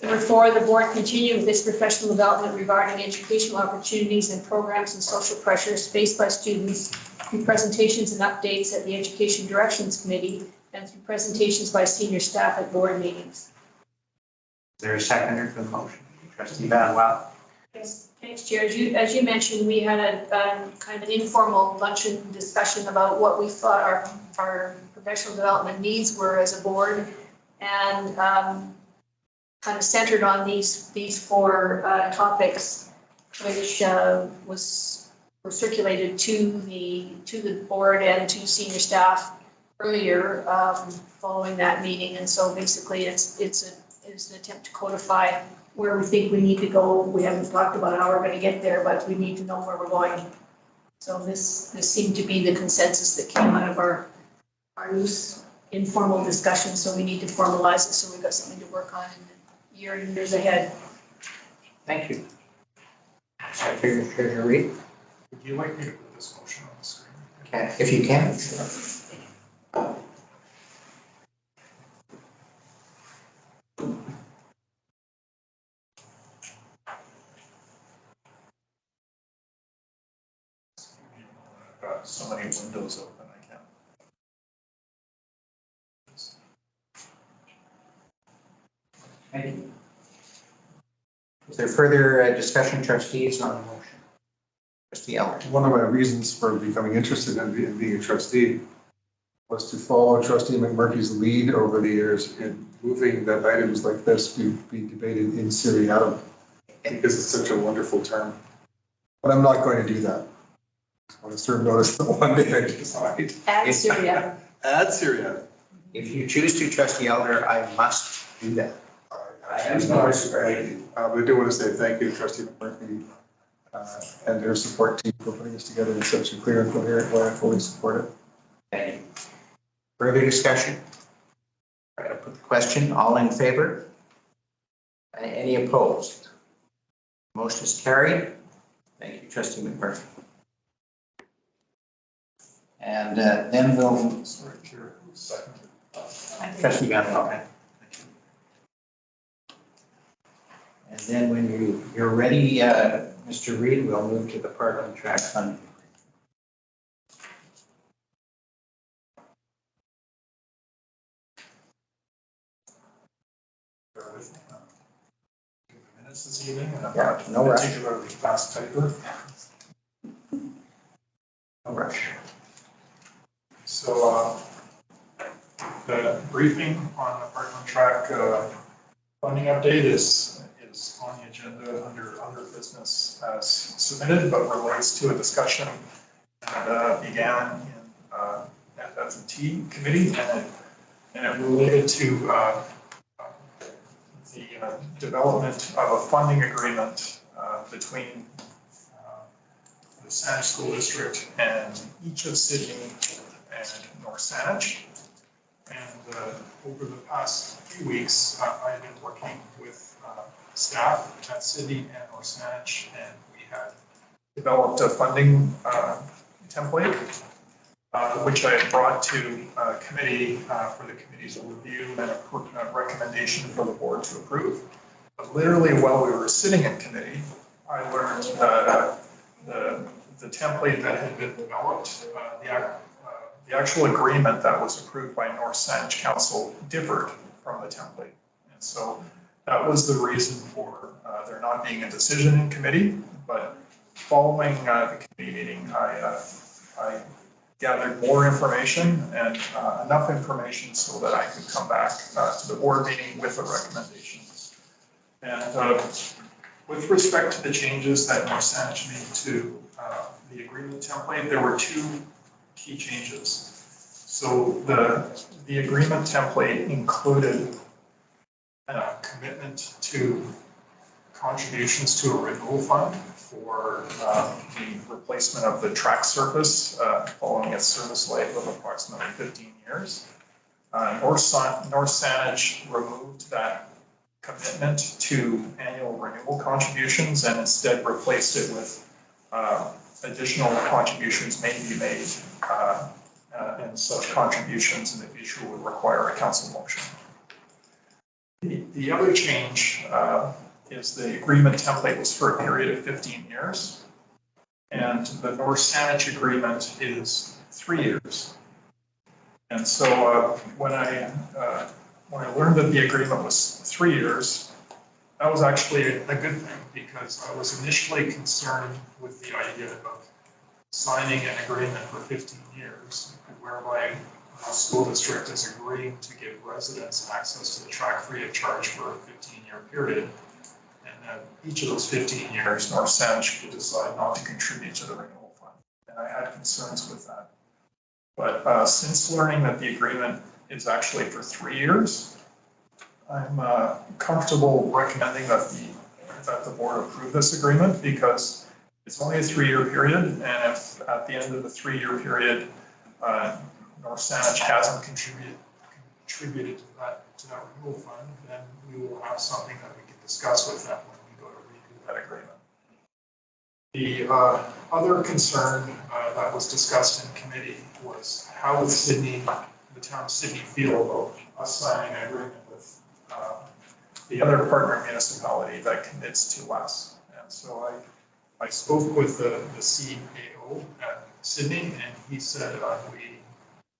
Speaker 5: Number 4, the board continue with its professional development regarding educational opportunities and programs and social pressures faced by students through presentations and updates at the Education Directions Committee and through presentations by senior staff at board meetings.
Speaker 1: Is there a seconder for the motion? Trustee Badwell?
Speaker 5: Yes, thanks, Chair. As you mentioned, we had a kind of an informal luncheon discussion about what we thought our professional development needs were as a board, and kind of centered on these 4 topics, which were circulated to the board and to senior staff earlier following that meeting. And so basically, it's an attempt to codify where we think we need to go. We haven't talked about how we're going to get there, but we need to know where we're going. So this seemed to be the consensus that came out of our loose informal discussion. So we need to formalize it so we've got something to work on in the years ahead.
Speaker 1: Thank you. Secretary Treasurer Reid?
Speaker 10: Would you like me to put this motion on the screen?
Speaker 1: Okay, if you can, sure.
Speaker 10: I've got so many windows open, I can't.
Speaker 1: Thank you. Is there further discussion, trustees, on the motion? Trustee Elder?
Speaker 9: One of my reasons for becoming interested in being a trustee was to follow Trustee McMurphy's lead over the years in moving that items like this be debated in seriatim, because it's such a wonderful term. But I'm not going to do that. I want to serve notice that one day I decide.
Speaker 5: Add Syria.
Speaker 9: Add seriatim.
Speaker 1: If you choose to, Trustee Elder, I must do that. I have no discretion.
Speaker 9: But I do want to say thank you to Trustee McMurphy and her support team for putting this together in such a clear and coherent way. I fully support it.
Speaker 1: Thank you. Further discussion? All right, I'll put the question. All in favor? Any opposed? Motion is carried. Thank you, Trustee McMurphy. And then we'll.
Speaker 10: Sorry, Chair, second.
Speaker 1: Trustee Gunn. And then when you're ready, Mr. Reid, we'll move to the park and track funding.
Speaker 10: Minutes this evening, and I'm
Speaker 1: Yeah,
Speaker 10: not
Speaker 1: no rush.
Speaker 10: particularly fast typer.
Speaker 1: No rush.
Speaker 10: So, the briefing on the park on track funding update is on the agenda under other business as submitted, but relates to a discussion that began in FF&T committee, and it related to the development of a funding agreement between the Saanich School District and each of Sydney and North Saanich. And over the past few weeks, I've been working with staff at Sydney and North Saanich, and we had developed a funding template, which I had brought to committee for the committee's review and a recommendation for the board to approve. But literally while we were sitting in committee, I learned the template that had been developed, the actual agreement that was approved by North Saanich Council differed from the template. And so that was the reason for there not being a decision in committee. But following the committee meeting, I gathered more information and enough information so that I could come back to the board meeting with a recommendation. And with respect to the changes that North Saanich made to the agreement template, there were two key changes. So the agreement template included a commitment to contributions to a renewal fund for the replacement of the track surface following its service life of approximately 15 years. North Saanich removed that commitment to annual renewal contributions and instead replaced it with additional contributions may be made, and such contributions in the future would require a council motion. The other change is the agreement template was for a period of 15 years, and the North Saanich agreement is 3 years. And so when I learned that the agreement was 3 years, that was actually a good thing, because I was initially concerned with the idea of signing an agreement for 15 years, whereby the school district is agreeing to give residents access to the track free of charge for a 15-year period. And that each of those 15 years, North Saanich could decide not to contribute to the renewal fund. And I had concerns with that. But since learning that the agreement is actually for 3 years, I'm comfortable recommending that the board approve this agreement, because it's only a 3-year period, and if at the end of the 3-year period, North Saanich hasn't contributed to that renewal fund, then we will have something that we can discuss with them when we go to redo that agreement. The other concern that was discussed in committee was how would Sydney, the town of Sydney, feel about us signing an agreement with the other partner municipality that commits to less. And so I spoke with the CAO at Sydney, and he said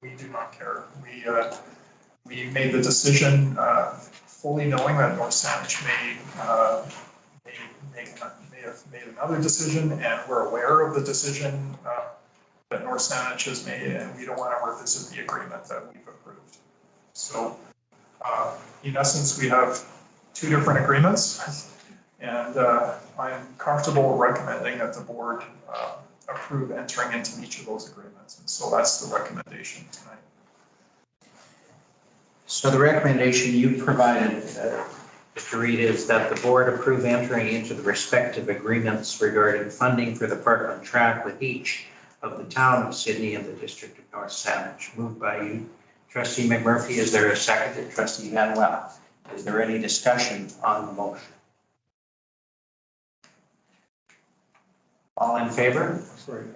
Speaker 10: we do not care. We made the decision fully knowing that North Saanich may have made another decision, and we're aware of the decision that North Saanich has made, and we don't want to revisit the agreement that we've approved. So in essence, we have 2 different agreements, and I'm comfortable recommending that the board approve entering into each of those agreements. And so that's the recommendation tonight.
Speaker 1: So the recommendation you provided just to read, is that the board approve entering into the respective agreements regarding funding for the Parkland track with each of the town of Sydney and the district of North Sandwich. Moved by you, trustee McMurphy. Is there a second? Trustee Manuel. Is there any discussion on the motion? All in favor?
Speaker 9: Sorry.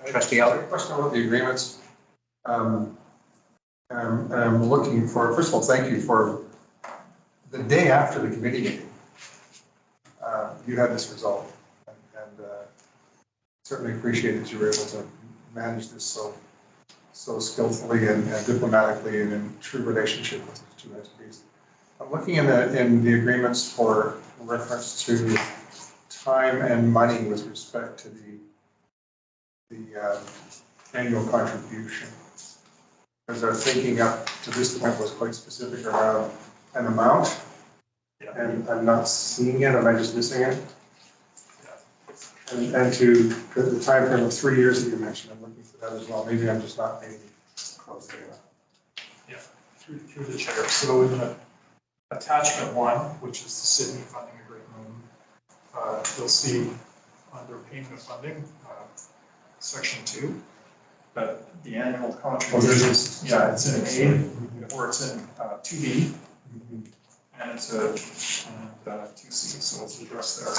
Speaker 1: Trustee
Speaker 9: I have
Speaker 1: Elder.
Speaker 9: a question about the agreements. I'm looking for, first of all, thank you for the day after the committee meeting. You had this resolved, and certainly appreciate that you were able to manage this so skillfully and diplomatically and in true relationship with the two entities. I'm looking in the agreements for reference to time and money with respect to the annual contribution. Because our thinking up to this point was quite specific around an amount.
Speaker 10: Yeah.
Speaker 9: And I'm not seeing it, am I just missing it? And to the time frame of 3 years that you mentioned, I'm looking for that as well. Maybe I'm just not maybe close enough.
Speaker 10: Yeah, through the chair. So in the attachment 1, which is the Sydney funding agreement, you'll see under payment of funding, section 2, that the annual contribution, yeah, it's in A, or it's in 2B, and it's a 2C, so it's addressed there.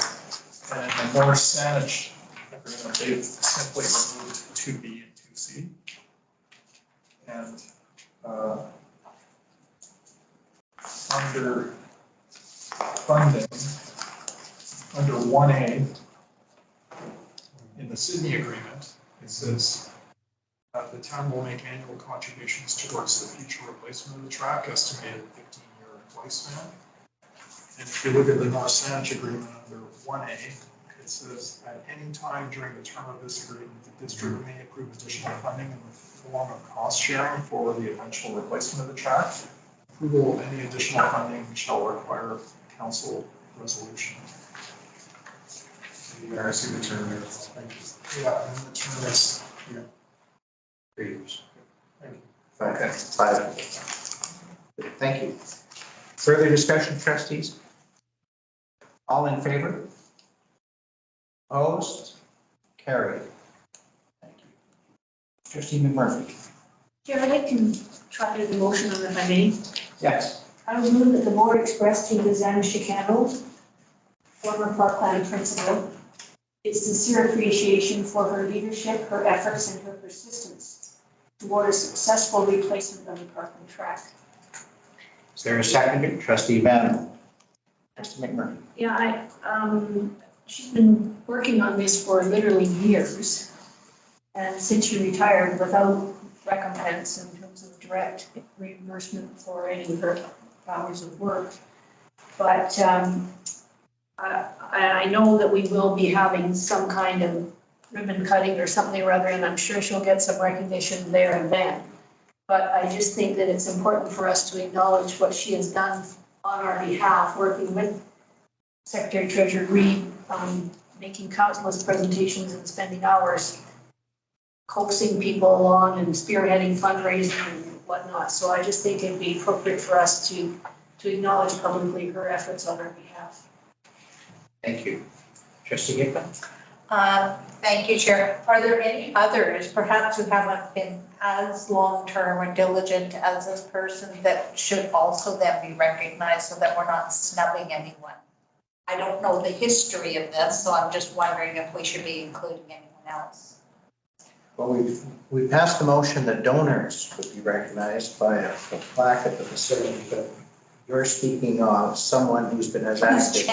Speaker 10: And in the North Saanich agreement, they've simply removed 2B and 2C. And under funding, under 1A, in the Sydney agreement, it says the town will make annual contributions towards the future replacement of the track, estimated 15-year lifespan. And if you look at the North Saanich agreement under 1A, it says at any time during the term of this agreement, the district may approve additional funding in the form of cost sharing for the eventual replacement of the track. Approval of any additional funding shall require council resolution.
Speaker 9: Yeah, I see the term there. Thank you.
Speaker 10: Yeah, and the term is
Speaker 1: 3 years.
Speaker 9: Thank you.
Speaker 1: Okay, 5. Thank you. Further discussion, trustees? All in favor? Opposed? Carried. Thank you. Trustee McMurphy.
Speaker 5: Chair, I'd like to try to do the motion on if I may.
Speaker 1: Yes.
Speaker 5: I would move that the board express to Lizanne Chicano, former Parkland principal, its sincere appreciation for her leadership, her efforts, and her persistence toward a successful replacement of the Parkland track.
Speaker 1: Is there a second? Trustee Van. Trustee McMurphy.
Speaker 5: Yeah, she's been working on this for literally years. And since she retired without recompense in terms of direct reimbursement for any of her hours of work. But I know that we will be having some kind of ribbon cutting or something or other, and I'm sure she'll get some recognition there and then. But I just think that it's important for us to acknowledge what she has done on our behalf, working with Secretary Treasurer Reid, making countless presentations and spending hours coaxing people along and spearheading fundraising and whatnot. So I just think it'd be appropriate for us to acknowledge publicly her efforts on our behalf.
Speaker 1: Thank you. Trustee Hickman.
Speaker 3: Thank you, Chair. Are there any others, perhaps who haven't been as long-term or diligent as this person, that should also then be recognized so that we're not snubbing anyone? I don't know the history of this, so I'm just wondering if we should be including anyone else.
Speaker 1: Well, we passed the motion that donors would be recognized by a plaque at the facility, but you're speaking of someone who's been as active.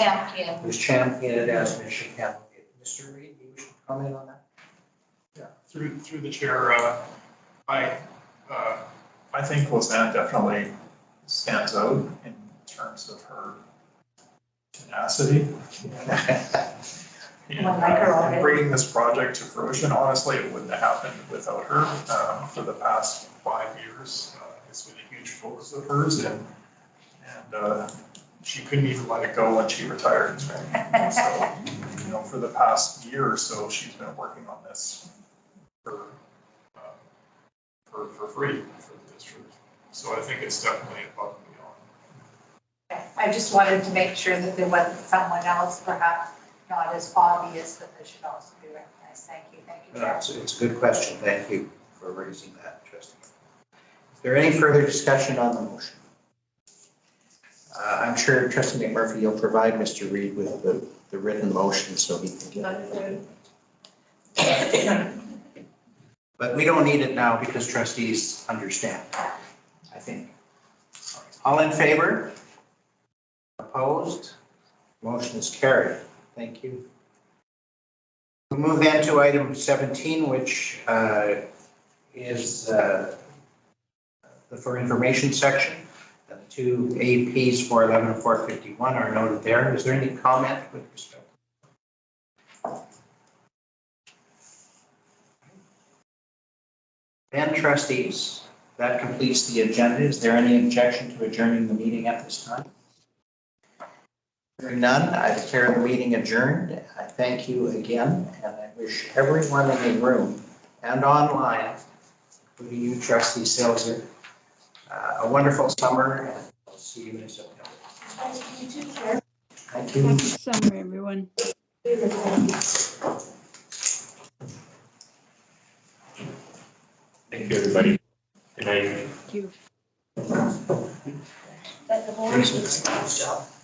Speaker 1: Who's championed as Ms. Chicano. Mr. Reid, you wish to comment on that?
Speaker 10: Yeah, through the chair, I think Lizanne definitely stands out in terms of her tenacity. And bringing this project to fruition, honestly, it wouldn't have happened without her. For the past 5 years, it's been a huge focus of hers, and she couldn't even let it go when she retired. Right? So, for the past year or so, she's been working on this for free for the district. So I think it's definitely above and beyond.
Speaker 3: I I just wanted to make sure that there wasn't someone else perhaps not as obvious that this should also be recognized. Thank you, Chair.
Speaker 1: It's a good question. Thank you for raising that, trustee. Is there any further discussion on the motion? I'm sure trustee McMurphy, you'll provide Mr. Reid with the written motion so he can get it. But we don't need it now because trustees understand, I think. All in favor? Opposed? Motion is carried. Thank you. We move then to item 17, which is the for information section. The two APs 411 and 451 are noted there. Is there any comment with respect? Then trustees, that completes the agenda. Is there any objection to adjourning the meeting at this time? Hearing none, I declare the meeting adjourned. I thank you again, and I wish everyone in the room and online, including you, Trustee Silzer, a wonderful summer, and I'll see you in September. Thank you.
Speaker 11: Happy summer, everyone.
Speaker 7: Thank you, everybody. Good night.
Speaker 11: Thank you.
Speaker 3: That the board-